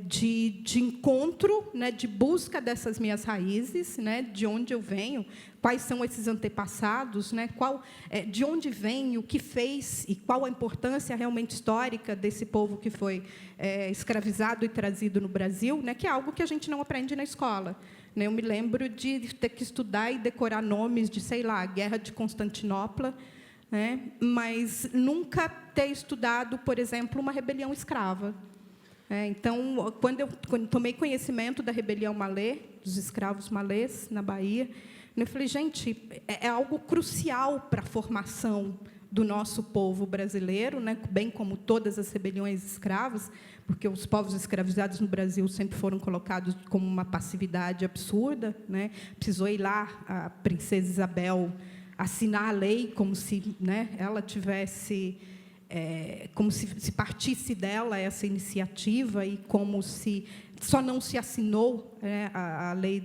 de encontro, né, de busca dessas minhas raízes, né, de onde eu venho, quais são esses antepassados, né, de onde vem, o que fez e qual a importância realmente histórica desse povo que foi escravizado e trazido no Brasil, né, que é algo que a gente não aprende na escola. Eu me lembro de ter que estudar e decorar nomes de, sei lá, Guerra de Constantinopla, né, mas nunca ter estudado, por exemplo, uma rebelião escrava. Então, quando eu tomei conhecimento da rebelião malê, dos escravos malês, na Bahia, eu falei, gente, é algo crucial para a formação do nosso povo brasileiro, né, bem como todas as rebeliões escravas, porque os povos escravizados no Brasil sempre foram colocados como uma passividade absurda, né? Precisou ir lá a princesa Isabel assinar a lei como se, né, ela tivesse, como se partisse dela essa iniciativa e como se só não se assinou, né, a lei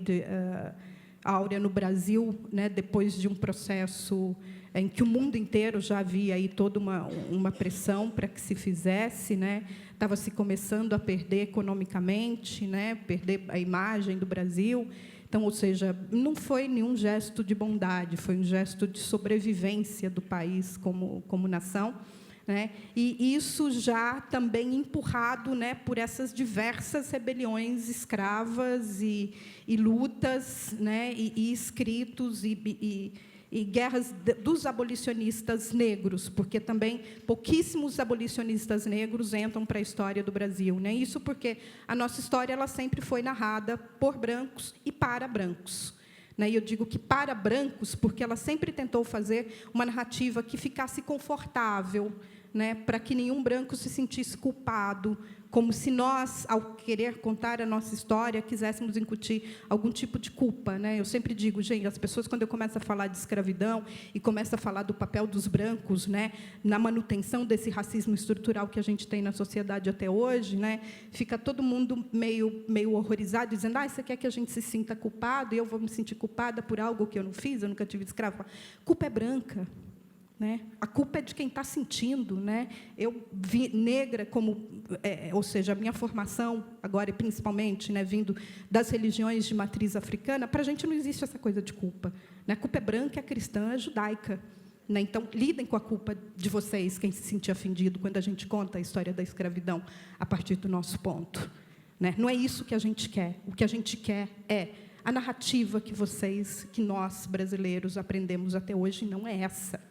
áurea no Brasil, né, depois de um processo em que o mundo inteiro já havia aí toda uma pressão para que se fizesse, né? Estava se começando a perder economicamente, né, perder a imagem do Brasil. Então, ou seja, não foi nenhum gesto de bondade, foi um gesto de sobrevivência do país como nação, né? E isso já também empurrado, né, por essas diversas rebeliões escravas e lutas, né, e escritos e guerras dos abolicionistas negros, porque também pouquíssimos abolicionistas negros entram para a história do Brasil, né? Isso porque a nossa história ela sempre foi narrada por brancos e para brancos, né? E eu digo que para brancos porque ela sempre tentou fazer uma narrativa que ficasse confortável, né, para que nenhum branco se sentisse culpado, como se nós, ao querer contar a nossa história, quiséssemos incutir algum tipo de culpa, né? Eu sempre digo, gente, as pessoas, quando eu começo a falar de escravidão e começo a falar do papel dos brancos, né, na manutenção desse racismo estrutural que a gente tem na sociedade até hoje, né, fica todo mundo meio horrorizado, dizendo, você quer que a gente se sinta culpado e eu vou me sentir culpada por algo que eu não fiz, eu nunca tive escravo. Culpa é branca. Né? A culpa é de quem está sentindo, né? Eu vi negra como, ou seja, a minha formação agora, principalmente, né, vindo das religiões de matriz africana, para a gente não existe essa coisa de culpa, né? A culpa é branca, é cristã, é judaica, né? Então lidem com a culpa de vocês, quem se sentir ofendido quando a gente conta a história da escravidão a partir do nosso ponto, né? Não é isso que a gente quer. O que a gente quer é a narrativa que nós brasileiros aprendemos até hoje, não é essa.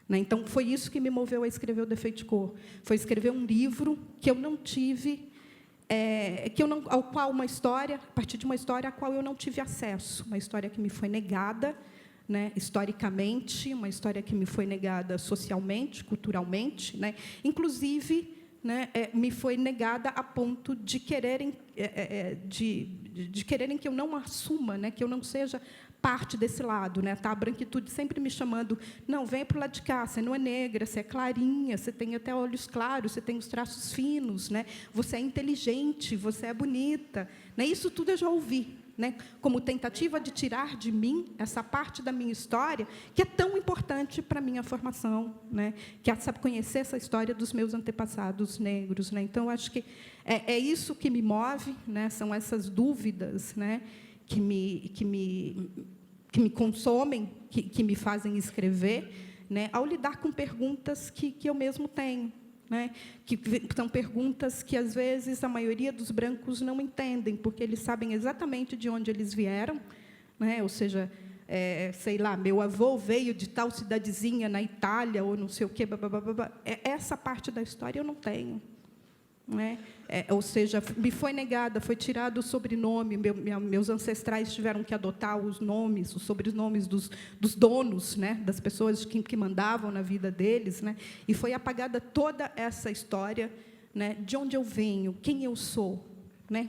Então, foi isso que me moveu a escrever o Defeito de Cor. Foi escrever um livro que eu não tive, ao qual uma história, a partir de uma história a qual eu não tive acesso, uma história que me foi negada, né, historicamente, uma história que me foi negada socialmente, culturalmente, né, inclusive, né, me foi negada a ponto de quererem, de quererem que eu não assuma, né, que eu não seja parte desse lado, né? Tá, a branquitude sempre me chamando, não, venha para o lado de cá, você não é negra, você é clarinha, você tem até olhos claros, você tem os traços finos, né? Você é inteligente, você é bonita, né? Isso tudo eu já ouvi, né? Como tentativa de tirar de mim essa parte da minha história que é tão importante para a minha formação, né? Que é saber conhecer essa história dos meus antepassados negros, né? Então, acho que é isso que me move, né? São essas dúvidas, né, que me consomem, que me fazem escrever, né, ao lidar com perguntas que eu mesmo tenho, né, que são perguntas que, às vezes, a maioria dos brancos não entendem, porque eles sabem exatamente de onde eles vieram, né, ou seja, sei lá, meu avô veio de tal cidadezinha na Itália, ou não sei o quê, essa parte da história eu não tenho. Né? Ou seja, me foi negada, foi tirado o sobrenome, meus ancestrais tiveram que adotar os nomes, os sobrenomes dos donos, né, das pessoas que mandavam na vida deles, né, e foi apagada toda essa história, né, de onde eu venho, quem eu sou, né,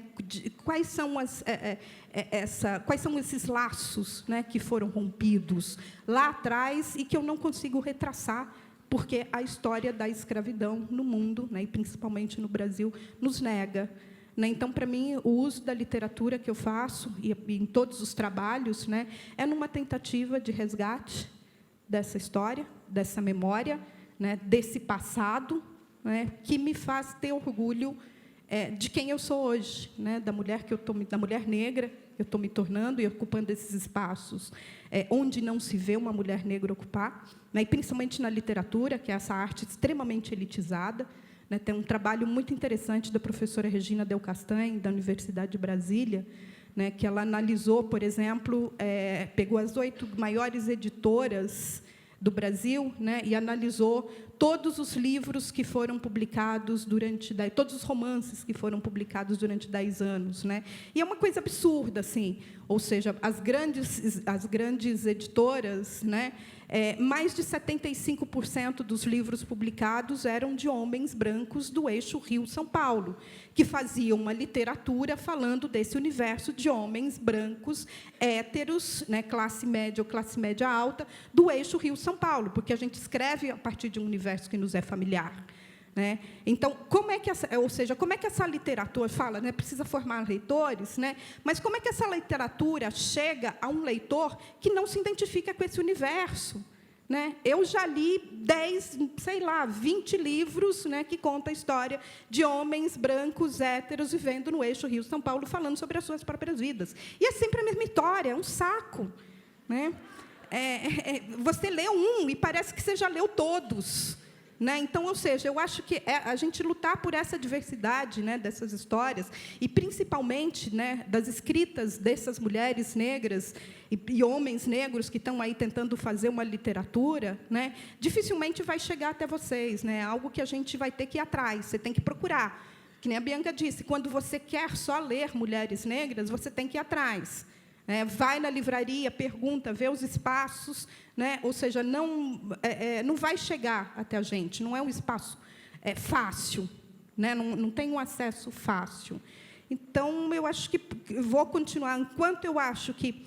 quais são quais são esses laços, né, que foram rompidos lá atrás e que eu não consigo retraçar, porque a história da escravidão no mundo, né, e principalmente no Brasil, nos nega. Né? Então, para mim, o uso da literatura que eu faço, e em todos os trabalhos, né, é numa tentativa de resgate dessa história, dessa memória, né, desse passado, né, que me faz ter orgulho de quem eu sou hoje, né, da mulher da mulher negra, eu estou me tornando e ocupando esses espaços onde não se vê uma mulher negra ocupar, né, e principalmente na literatura, que é essa arte extremamente elitizada. Né, tem um trabalho muito interessante da professora Regina Del Castanho, da Universidade de Brasília, né, que ela analisou, por exemplo, pegou as 8 maiores editoras do Brasil, né, e analisou todos os livros que foram publicados todos os romances que foram publicados durante 10 anos, né? E é uma coisa absurda, assim, ou seja, as grandes editoras, né, mais de 75% dos livros publicados eram de homens brancos do eixo Rio-São Paulo, que faziam uma literatura falando desse universo de homens brancos, héteros, né, classe média ou classe média alta, do eixo Rio-São Paulo, porque a gente escreve a partir de um universo que nos é familiar. Né? Então, como é que essa literatura fala, né, precisa formar leitores, né, mas como é que essa literatura chega a um leitor que não se identifica com esse universo? Né? Eu já li 20 livros, né, que contam a história de homens brancos, héteros, vivendo no eixo Rio-São Paulo, falando sobre as suas próprias vidas. E é sempre a mesma história, é um saco. Né? Você lê um e parece que você já leu todos. Né? Então, ou seja, eu acho que a gente lutar por essa diversidade, né, dessas histórias, e, principalmente, né, das escritas dessas mulheres negras e homens negros que estão aí tentando fazer uma literatura, né, dificilmente vai chegar até vocês. Né? É algo que a gente vai ter que ir atrás, você tem que procurar. Que nem a Bianca disse, quando você quer só ler mulheres negras, você tem que ir atrás. Vai na livraria, pergunta, vê os espaços, né? Ou seja, não vai chegar até a gente, não é um espaço fácil, né? Não tem um acesso fácil. Então, eu acho que vou continuar, enquanto eu acho que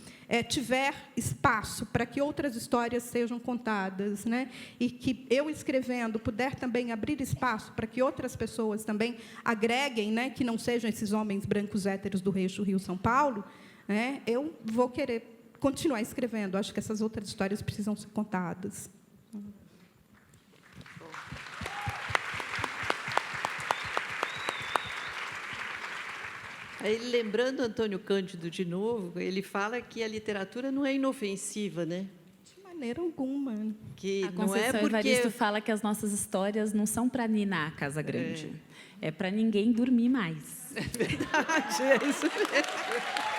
tiver espaço para que outras histórias sejam contadas, né? E que eu, escrevendo, puder também abrir espaço para que outras pessoas também agreguem, né? Que não sejam esses homens brancos héteros do eixo Rio-São Paulo, eu vou querer continuar escrevendo. Acho que essas outras histórias precisam ser contadas. Aí, lembrando Antônio Cândido de novo, ele fala que a literatura não é inofensiva, né? De maneira alguma. Que a não Conceição é porque Evaristo fala que as nossas histórias não são para ninar a Casa Grande. É para ninguém dormir mais. É verdade, é isso mesmo.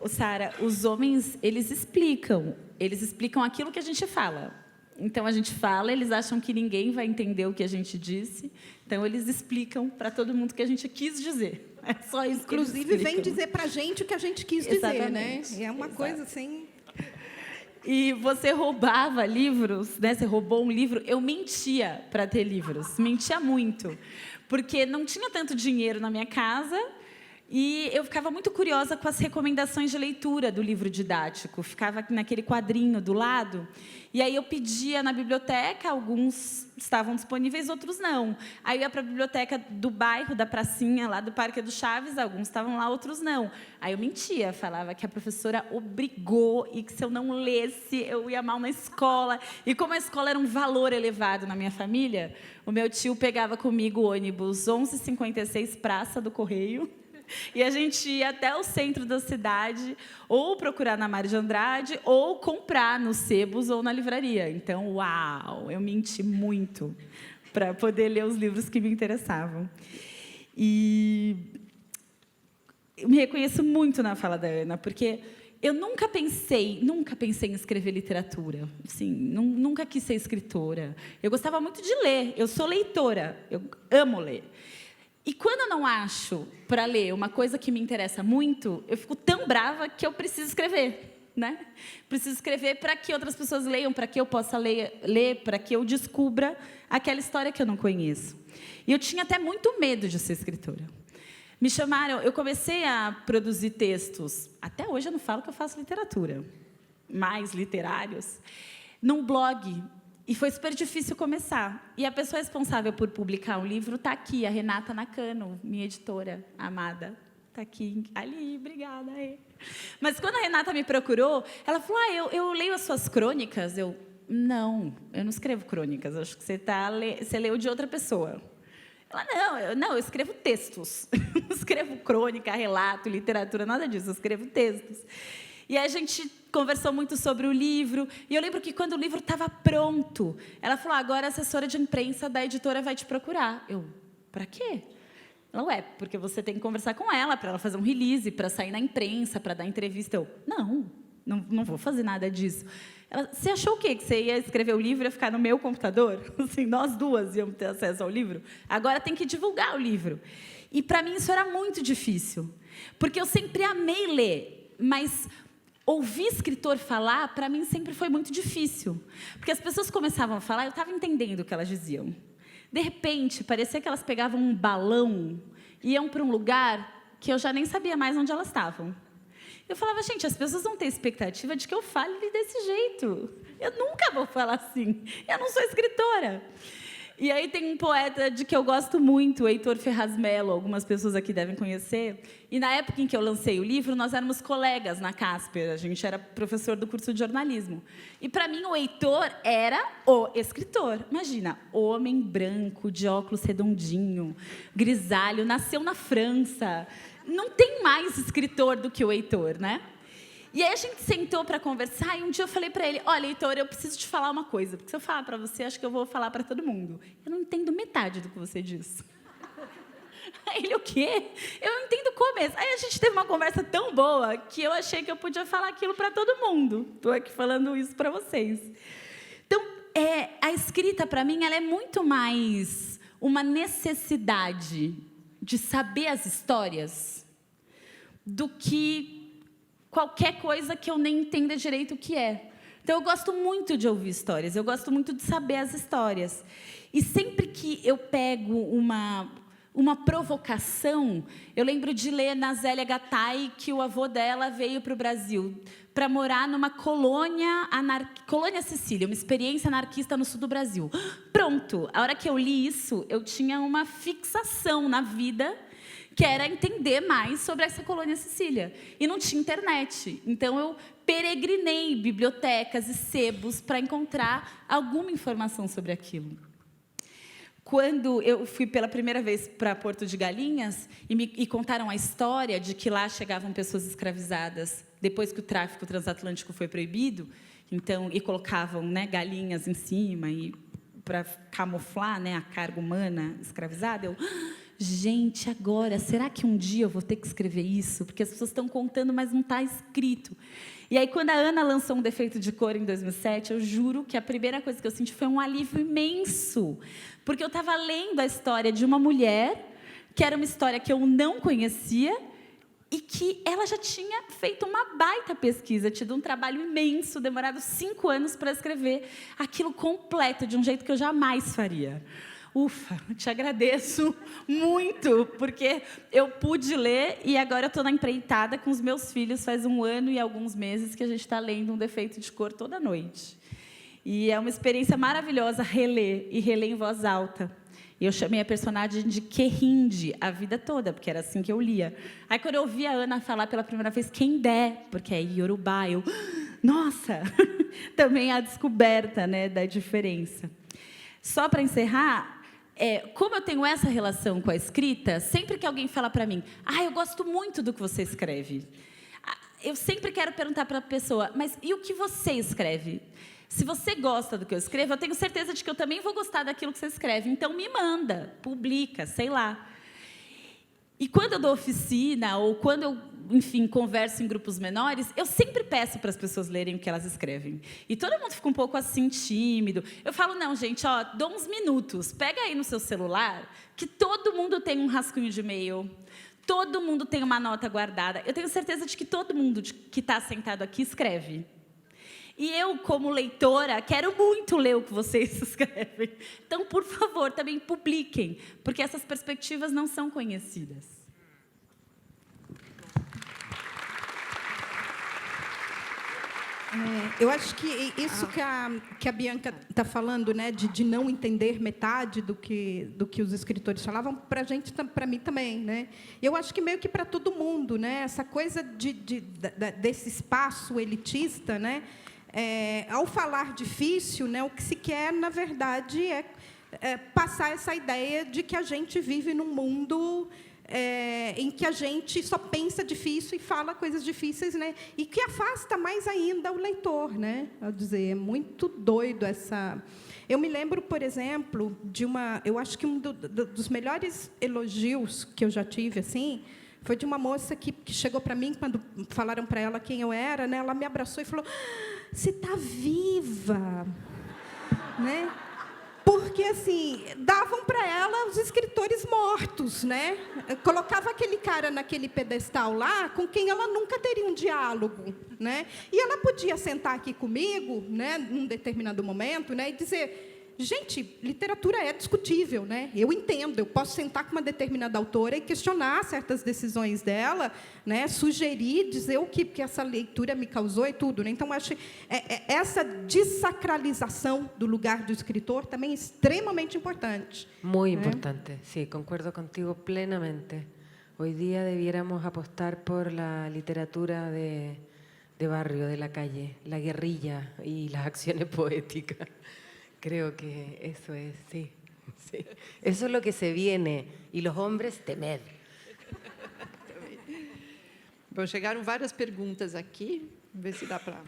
Sara, os homens, eles explicam aquilo que a gente fala. Então, a gente fala, eles acham que ninguém vai entender o que a gente disse, então, eles explicam para todo mundo o que a gente quis dizer. É só isso. Inclusive, vem dizer para a gente o que a gente quis dizer. Né? Exatamente. É uma coisa assim... E você roubava livros, né? Você roubou um livro. Eu mentia para ter livros, mentia muito, porque não tinha tanto dinheiro na minha casa. E eu ficava muito curiosa com as recomendações de leitura do livro didático. Ficava naquele quadrinho do lado. E aí eu pedia na biblioteca, alguns estavam disponíveis, outros não. Aí eu ia para a biblioteca do bairro, da pracinha, lá do Parque do Chaves, alguns estavam lá, outros não. Aí eu mentia, falava que a professora obrigou e que se eu não lesse, eu ia mal na escola. E como a escola era um valor elevado na minha família, o meu tio pegava comigo o ônibus 11h56, Praça do Correio, e a gente ia até o centro da cidade, ou procurar na Mário de Andrade, ou comprar no Sebos ou na livraria. Então, uau, eu menti muito para poder ler os livros que me interessavam. E eu me reconheço muito na fala da Ana, porque eu nunca pensei em escrever literatura. Assim, nunca quis ser escritora. Eu gostava muito de ler, eu sou leitora, eu amo ler. E quando eu não acho para ler uma coisa que me interessa muito, eu fico tão brava que eu preciso escrever. né? Preciso escrever para que outras pessoas leiam, para que eu possa ler, para que eu descubra aquela história que eu não conheço. E eu tinha até muito medo de ser escritora. Me chamaram, eu comecei a produzir textos, até hoje eu não falo que eu faço literatura, mais literários, num blog. E foi super difícil começar. E a pessoa responsável por publicar um livro está aqui, a Renata Nakano, minha editora amada. Está aqui, ali, obrigada. Mas quando a Renata me procurou, ela falou, eu leio as suas crônicas. Não, eu não escrevo crônicas, acho que você leu de outra pessoa. Ela, não, eu escrevo textos. Eu não escrevo crônica, relato, literatura, nada disso, eu escrevo textos. E aí a gente conversou muito sobre o livro, e eu lembro que quando o livro estava pronto, ela falou, agora a assessora de imprensa da editora vai te procurar. Para quê? Ela, porque você tem que conversar com ela, para ela fazer um release, para sair na imprensa, para dar entrevista. Não vou fazer nada disso. Ela, você achou o quê? Que você ia escrever o livro e ia ficar no meu computador? Assim, nós duas íamos ter acesso ao livro? Agora tem que divulgar o livro. E, para mim, isso era muito difícil, porque eu sempre amei ler, mas ouvir escritor falar, para mim, sempre foi muito difícil. Porque as pessoas começavam a falar, eu estava entendendo o que elas diziam. De repente, parecia que elas pegavam um balão e iam para um lugar que eu já nem sabia mais onde elas estavam. Eu falava, gente, as pessoas vão ter expectativa de que eu fale desse jeito. Eu nunca vou falar assim. Eu não sou escritora. E aí tem um poeta de que eu gosto muito, Heitor Ferraz Mello, algumas pessoas aqui devem conhecer. E na época em que eu lancei o livro, nós éramos colegas na Casper, a gente era professor do curso de jornalismo. E, para mim, o Heitor era o escritor. Imagina, homem branco, de óculos redondinho, grisalho, nasceu na França. Não tem mais escritor do que o Heitor, né? E aí a gente sentou para conversar e um dia eu falei para ele, olha, Heitor, eu preciso te falar uma coisa, porque se eu falar para você, acho que eu vou falar para todo mundo. Eu não entendo metade do que você diz. Aí ele, o quê? Eu não entendo o começo. Aí a gente teve uma conversa tão boa que eu achei que eu podia falar aquilo para todo mundo. Estou aqui falando isso para vocês. Então, a escrita, para mim, ela é muito mais uma necessidade de saber as histórias do que qualquer coisa que eu nem entenda direito o que é. Então, eu gosto muito de ouvir histórias, eu gosto muito de saber as histórias. E sempre que eu pego uma provocação, eu lembro de ler na Zélia Gattai que o avô dela veio para o Brasil para morar numa colônia Sicília, uma experiência anarquista no sul do Brasil. Pronto! A hora que eu li isso, eu tinha uma fixação na vida, que era entender mais sobre essa colônia Sicília. E não tinha internet. Então, eu peregrinei bibliotecas e sebos para encontrar alguma informação sobre aquilo. Quando eu fui pela primeira vez para Porto de Galinhas e contaram a história de que lá chegavam pessoas escravizadas depois que o tráfico transatlântico foi proibido, então, e colocavam, né, galinhas em cima para camuflar, né, a carga humana escravizada, eu... Gente, agora, será que um dia eu vou ter que escrever isso? Porque as pessoas estão contando, mas não está escrito. E aí, quando a Ana lançou Um Defeito de Cor, em 2007, eu juro que a primeira coisa que eu senti foi um alívio imenso. Porque eu estava lendo a história de uma mulher, que era uma história que eu não conhecia, e que ela já tinha feito uma baita pesquisa, tido um trabalho imenso, demorado 5 anos para escrever aquilo completo, de um jeito que eu jamais faria. Ufa, te agradeço muito, porque eu pude ler e agora eu estou na empreitada com os meus filhos. Faz 1 ano e alguns meses que a gente está lendo Um Defeito de Cor toda noite. E é uma experiência maravilhosa reler em voz alta. E eu chamei a personagem de Querinde a vida toda, porque era assim que eu lia. Aí, quando eu ouvi a Ana falar pela primeira vez Quendé, porque é Iorubá, eu... Nossa! Também a descoberta, né, da diferença. Só para encerrar... como eu tenho essa relação com a escrita, sempre que alguém fala para mim, eu gosto muito do que você escreve, eu sempre quero perguntar para a pessoa, mas e o que você escreve? Se você gosta do que eu escrevo, eu tenho certeza de que eu também vou gostar daquilo que você escreve, então me manda, publica, sei lá. E quando eu dou oficina, ou quando eu, enfim, converso em grupos menores, eu sempre peço para as pessoas lerem o que elas escrevem. E todo mundo fica um pouco assim, tímido. Eu falo, não, gente, dou uns minutos. Pega aí no seu celular, que todo mundo tem um rascunho de e-mail. Todo mundo tem uma nota guardada. Eu tenho certeza de que todo mundo que está sentado aqui escreve. E eu, como leitora, quero muito ler o que vocês escrevem. Então, por favor, também publiquem, porque essas perspectivas não são conhecidas. Eu acho que isso que a Bianca está falando, né, de não entender metade do que os escritores falavam, para a gente, para mim também, né? Eu acho que meio que para todo mundo, né? Essa coisa desse espaço elitista, né? Ao falar difícil, né, o que se quer, na verdade, é passar essa ideia de que a gente vive num mundo em que a gente só pensa difícil e fala coisas difíceis, né? E que afasta mais ainda o leitor, né? Ao dizer, é muito doido essa... Eu me lembro, por exemplo, de uma... Eu acho que um dos melhores elogios que eu já tive, assim, foi de uma moça que chegou para mim, quando falaram para ela quem eu era, né? Ela me abraçou e falou: "Você está viva", né? Porque, assim, davam para ela os escritores mortos, né? Colocava aquele cara naquele pedestal lá, com quem ela nunca teria um diálogo, né? E ela podia sentar aqui comigo, né, num determinado momento, né, e dizer: gente, literatura é discutível, né? Eu entendo, eu posso sentar com uma determinada autora e questionar certas decisões dela, né? Sugerir, dizer o que essa leitura me causou e tudo, né? Então, acho essa desacralização do lugar do escritor também é extremamente importante. Muy importante, sí, concuerdo contigo plenamente. Hoy día debiéramos apostar por la literatura de barrio, de la calle, la guerrilla y las acciones poéticas. Creo que eso es, sí, sí. Eso es lo que se viene. Y los hombres, temed. Bom, chegaram várias perguntas aqui. Vamos ver se dá para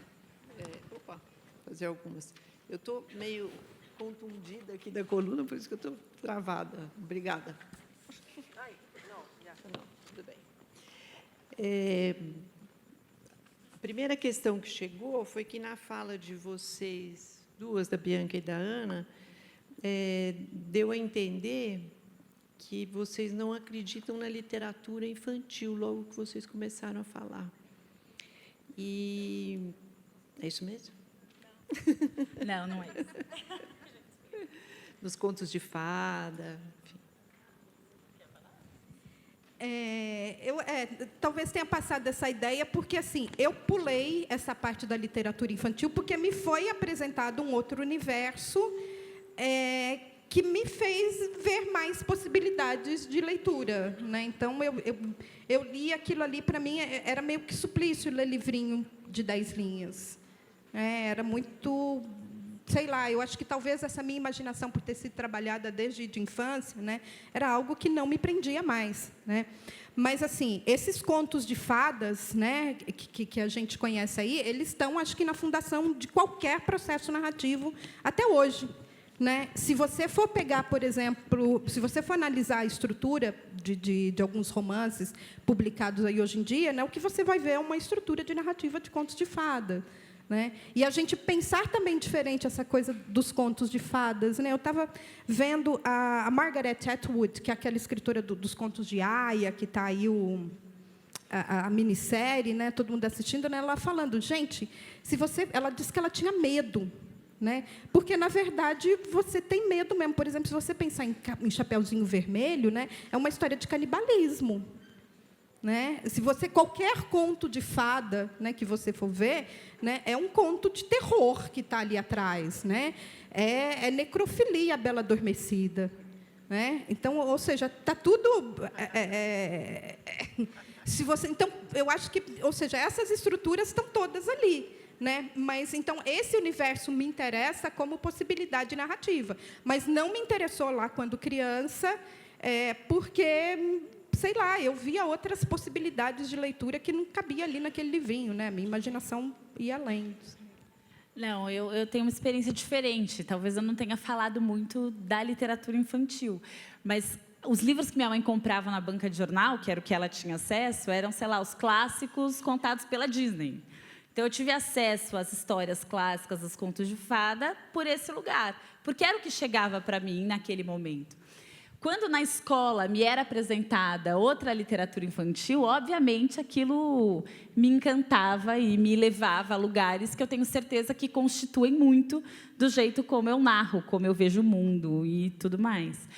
fazer algumas. Eu estou meio contundida aqui da coluna, por isso que eu estou travada. Obrigada. Não, tudo bem. A primeira questão que chegou foi que, na fala de vocês, duas, da Bianca e da Ana, deu a entender que vocês não acreditam na literatura infantil, logo que vocês começaram a falar. E é isso mesmo? Não, não é isso. Nos contos de fada, enfim. Talvez tenha passado essa ideia porque, assim, eu pulei essa parte da literatura infantil porque me foi apresentado um outro universo que me fez ver mais possibilidades de leitura, né? Então, eu li aquilo ali, para mim, era meio que suplício ler livrinho de 10 linhas. Era muito... Sei lá, eu acho que talvez essa minha imaginação, por ter sido trabalhada desde de infância, né, era algo que não me prendia mais, né? Mas, assim, esses contos de fadas, né, que a gente conhece aí, eles estão, acho que, na fundação de qualquer processo narrativo até hoje, né? Se você for pegar, por exemplo, se você for analisar a estrutura de alguns romances publicados aí hoje em dia, né, o que você vai ver é uma estrutura de narrativa de contos de fada, né? E a gente pensar também diferente essa coisa dos contos de fadas, né? Eu estava vendo a Margaret Atwood, que é aquela escritora dos contos de Aya, que está aí a minissérie, né? Todo mundo assistindo, né? Ela falando, gente, ela disse que ela tinha medo, né? Porque, na verdade, você tem medo mesmo. Por exemplo, se você pensar em Chapeuzinho Vermelho, né? É uma história de canibalismo. Né? Se qualquer conto de fada, né, que você for ver, né, é um conto de terror que está ali atrás, né? É necrofilia, a Bela Adormecida, né? Então, ou seja, está tudo. Então, eu acho que, ou seja, essas estruturas estão todas ali, né? Mas então esse universo me interessa como possibilidade narrativa, mas não me interessou lá quando criança, porque sei lá, eu via outras possibilidades de leitura que não cabia ali naquele livrinho, né? A minha imaginação ia além. Não, eu tenho uma experiência diferente. Talvez eu não tenha falado muito da literatura infantil, mas os livros que minha mãe comprava na banca de jornal, que era o que ela tinha acesso, eram, sei lá, os clássicos contados pela Disney. Então, eu tive acesso às histórias clássicas, aos contos de fada, por esse lugar, porque era o que chegava para mim naquele momento. Quando na escola me era apresentada outra literatura infantil, obviamente aquilo me encantava e me levava a lugares que eu tenho certeza que constituem muito do jeito como eu narro, como eu vejo o mundo e tudo mais.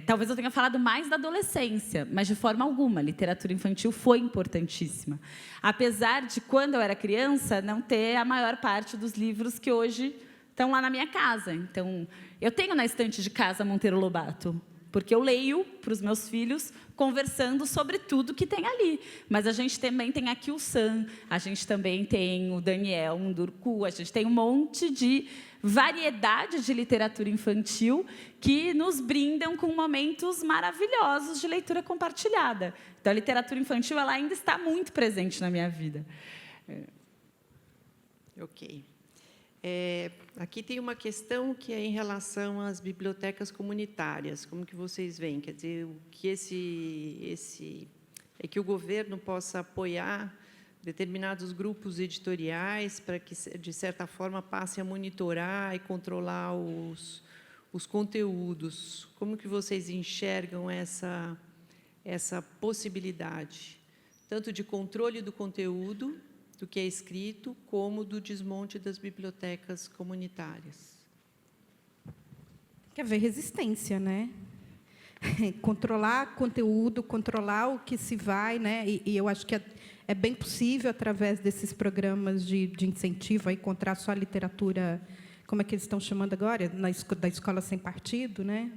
Talvez eu tenha falado mais da adolescência, mas de forma alguma, a literatura infantil foi importantíssima. Apesar de, quando eu era criança, não ter a maior parte dos livros que hoje estão lá na minha casa. Então, eu tenho na estante de casa Monteiro Lobato, porque eu leio para os meus filhos, conversando sobre tudo que tem ali. Mas a gente também tem aqui o Sam, a gente também tem o Daniel Mundurku, a gente tem um monte de variedade de literatura infantil que nos brindam com momentos maravilhosos de leitura compartilhada. Então, a literatura infantil ela ainda está muito presente na minha vida. Ok. Aqui tem uma questão que é em relação às bibliotecas comunitárias. Como que vocês veem? Quer dizer, que é que o governo possa apoiar determinados grupos editoriais para que, de certa forma, passe a monitorar e controlar os conteúdos. Como que vocês enxergam essa possibilidade, tanto de controle do conteúdo, do que é escrito, como do desmonte das bibliotecas comunitárias? Tem que haver resistência, né? Controlar conteúdo, controlar o que se vai, né? E eu acho que é bem possível, através desses programas de incentivo, a encontrar só a literatura, como é que eles estão chamando agora? Da escola sem partido, né?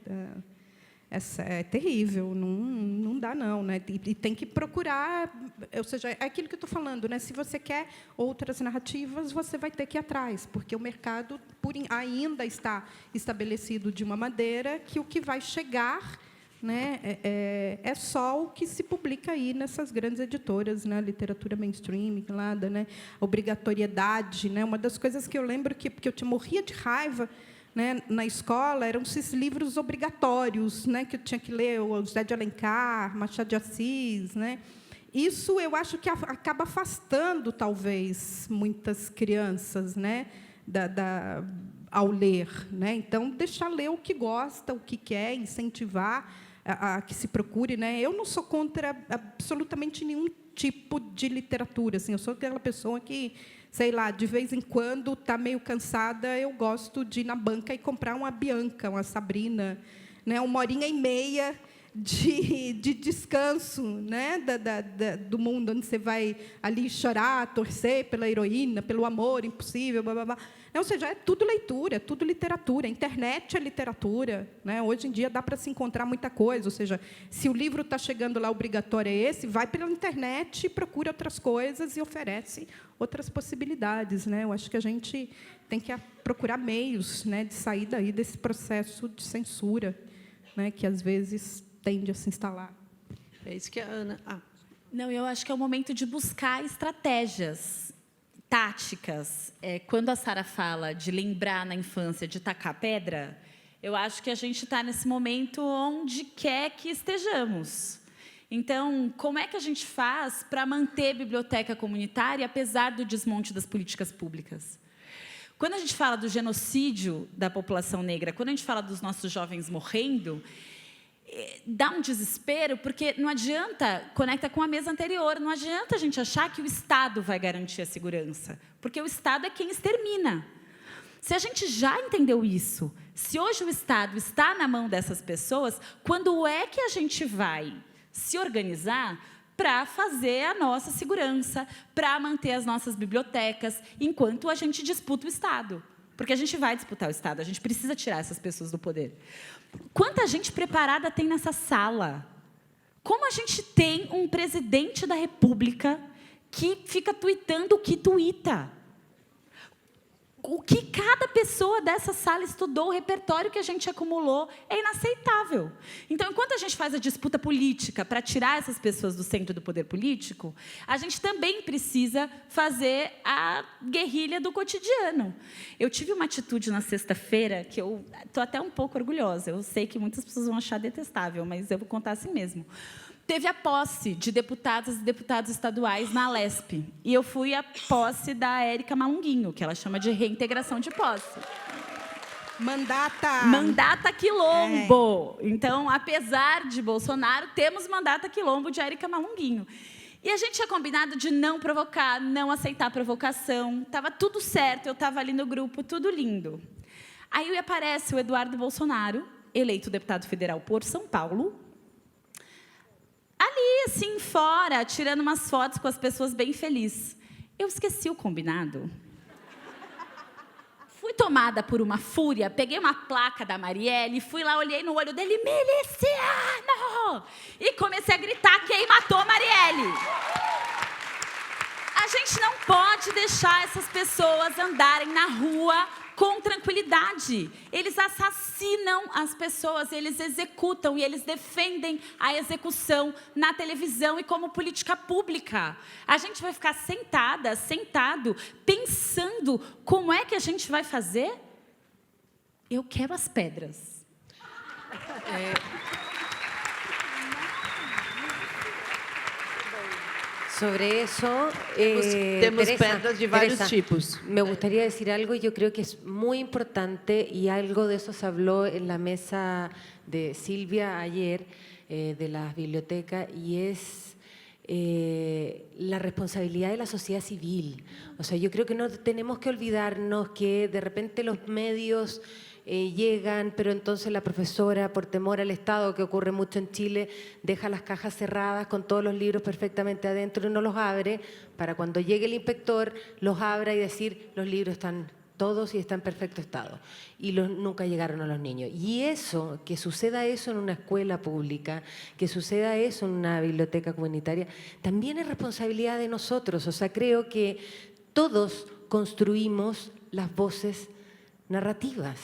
Essa é terrível, não dá, não, né? E tem que procurar, ou seja, é aquilo que eu estou falando, né? Se você quer outras narrativas, você vai ter que ir atrás, porque o mercado ainda está estabelecido de uma maneira que o que vai chegar, né, é só o que se publica aí nessas grandes editoras, né? Literatura mainstream, né? Obrigatoriedade, né? Uma das coisas que eu lembro porque eu morria de raiva, né, na escola, eram esses livros obrigatórios, né, que eu tinha que ler, o José de Alencar, Machado de Assis, né? Isso eu acho que acaba afastando, talvez, muitas crianças, né, ao ler, né? Então, deixar ler o que gosta, o que quer, incentivar a que se procure, né? Eu não sou contra absolutamente nenhum tipo de literatura, assim, eu sou aquela pessoa que, sei lá, de vez em quando está meio cansada, eu gosto de ir na banca e comprar uma Bianca, uma Sabrina, né, 1h30 de descanso, né, do mundo, onde você vai ali chorar, torcer pela heroína, pelo amor impossível, blá, blá, blá. Ou seja, é tudo leitura, é tudo literatura. A internet é literatura, né? Hoje em dia dá para se encontrar muita coisa. Ou seja, se o livro está chegando lá, obrigatório é esse, vai pela internet, procura outras coisas e oferece outras possibilidades, né? Eu acho que a gente tem que procurar meios, né, de sair daí desse processo de censura, né, que às vezes tende a se instalar. É isso que a Ana... Não, eu acho que é o momento de buscar estratégias táticas. Quando a Sara fala de lembrar na infância de tacar pedra, eu acho que a gente está nesse momento onde quer que estejamos. Então, como é que a gente faz para manter biblioteca comunitária, apesar do desmonte das políticas públicas? Quando a gente fala do genocídio da população negra, quando a gente fala dos nossos jovens morrendo, dá um desespero, porque não adianta, conecta com a mesa anterior, não adianta a gente achar que o Estado vai garantir a segurança, porque o Estado é quem extermina. Se a gente já entendeu isso, se hoje o Estado está na mão dessas pessoas, quando é que a gente vai se organizar para fazer a nossa segurança, para manter as nossas bibliotecas, enquanto a gente disputa o Estado? Porque a gente vai disputar o Estado, a gente precisa tirar essas pessoas do poder. Quanta gente preparada tem nessa sala? Como a gente tem um presidente da República que fica tuitando o que tuita? O que cada pessoa dessa sala estudou, o repertório que a gente acumulou, é inaceitável. Então, enquanto a gente faz a disputa política para tirar essas pessoas do centro do poder político, a gente também precisa fazer a guerrilha do cotidiano. Eu tive uma atitude na sexta-feira que eu estou até um pouco orgulhosa. Eu sei que muitas pessoas vão achar detestável, mas eu vou contar assim mesmo. Teve a posse de deputadas e deputados estaduais na Alesp. E eu fui à posse da Érica Malunguinho, que ela chama de reintegração de posse. Mandata Quilombo. Então, apesar de Bolsonaro, temos Mandata Quilombo de Érica Malunguinho. E a gente tinha combinado de não provocar, não aceitar provocação. Estava tudo certo, eu estava ali no grupo, tudo lindo. Aí aparece o Eduardo Bolsonaro, eleito deputado federal por São Paulo, ali, assim, fora, tirando umas fotos com as pessoas bem felizes. Eu esqueci o combinado. Fui tomada por uma fúria, peguei uma placa da Marielle, fui lá, olhei no olho dele, miliciano! E comecei a gritar, quem matou a Marielle? A gente não pode deixar essas pessoas andarem na rua com tranquilidade. Eles assassinam as pessoas, eles executam e eles defendem a execução na televisão e como política pública. A gente vai ficar sentado, pensando como é que a gente vai fazer? Eu quero as pedras. Sobre eso, Temos Teresa, pedras de vários Teresa, tipos. Me gustaría decir algo, y yo creo que es muy importante, y algo de eso se habló en la mesa de Silvia ayer, de las bibliotecas, y es la responsabilidad de la sociedad civil. O sea, yo creo que no tenemos que olvidarnos que de repente los medios llegan, pero entonces la profesora, por temor al Estado, que ocurre mucho en Chile, deja las cajas cerradas con todos los libros perfectamente adentro y no los abre, para cuando llegue el inspector los abra y decir, los libros están todos y están en perfecto estado. Y nunca llegaron a los niños. Y eso, que suceda eso en una escuela pública, que suceda eso en una biblioteca comunitaria, también es responsabilidad de nosotros. O sea, creo que todos construimos las voces narrativas.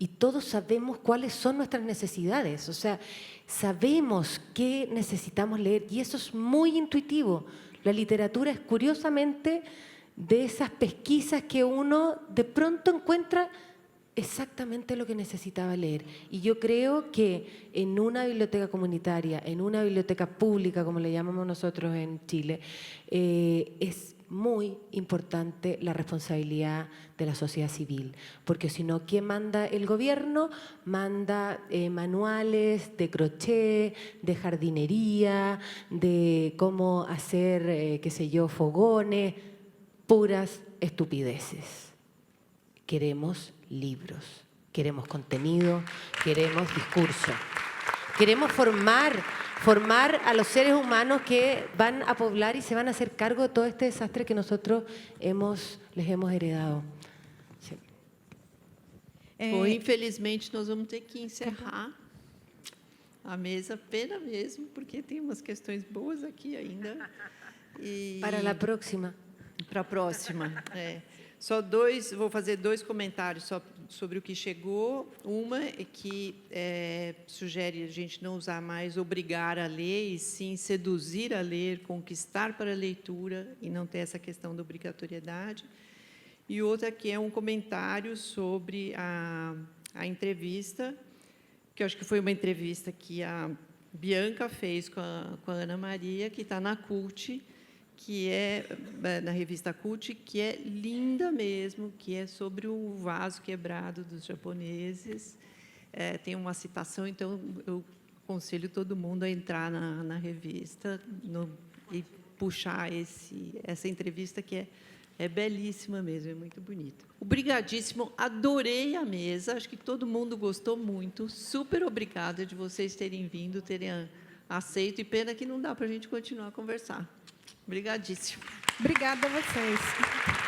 Y todos sabemos cuáles son nuestras necesidades, o sea, sabemos qué necesitamos leer y eso es muy intuitivo. La literatura es curiosamente de esas pesquisas que uno de pronto encuentra exactamente lo que necesitaba leer. Y yo creo que en una biblioteca comunitaria, en una biblioteca pública, como le llamamos nosotros en Chile, es muy importante la responsabilidad de la sociedad civil, porque si no, ¿quién manda? El gobierno manda manuales de crochet, de jardinería, de cómo hacer, qué sé yo, fogones, puras estupideces. Queremos libros, queremos contenido, queremos discurso. Queremos formar a los seres humanos que van a poblar y se van a hacer cargo de todo este desastre que nosotros les hemos heredado. Sí. Bom, infelizmente, nós vamos ter que encerrar a mesa, pena mesmo, porque tem umas questões boas aqui ainda. Para a próxima. Para a próxima, vou fazer dois comentários só sobre o que chegou. Uma é que sugere a gente não usar mais obrigar a ler, e sim seduzir a ler, conquistar para a leitura, e não ter essa questão da obrigatoriedade. E outra que é um comentário sobre a entrevista, que eu acho que foi uma entrevista que a Bianca fez com a Ana Maria, que está na CULT, que é na revista CULT, que é linda mesmo, que é sobre o vaso quebrado dos japoneses. Tem uma citação, então eu aconselho todo mundo a entrar na revista e puxar essa entrevista, que é belíssima mesmo, é muito bonita. Obrigadíssimo, adorei a mesa, acho que todo mundo gostou muito, super obrigada de vocês terem vindo, terem aceito, e pena que não dá para a gente continuar a conversar. Obrigadíssimo. Obrigada a vocês.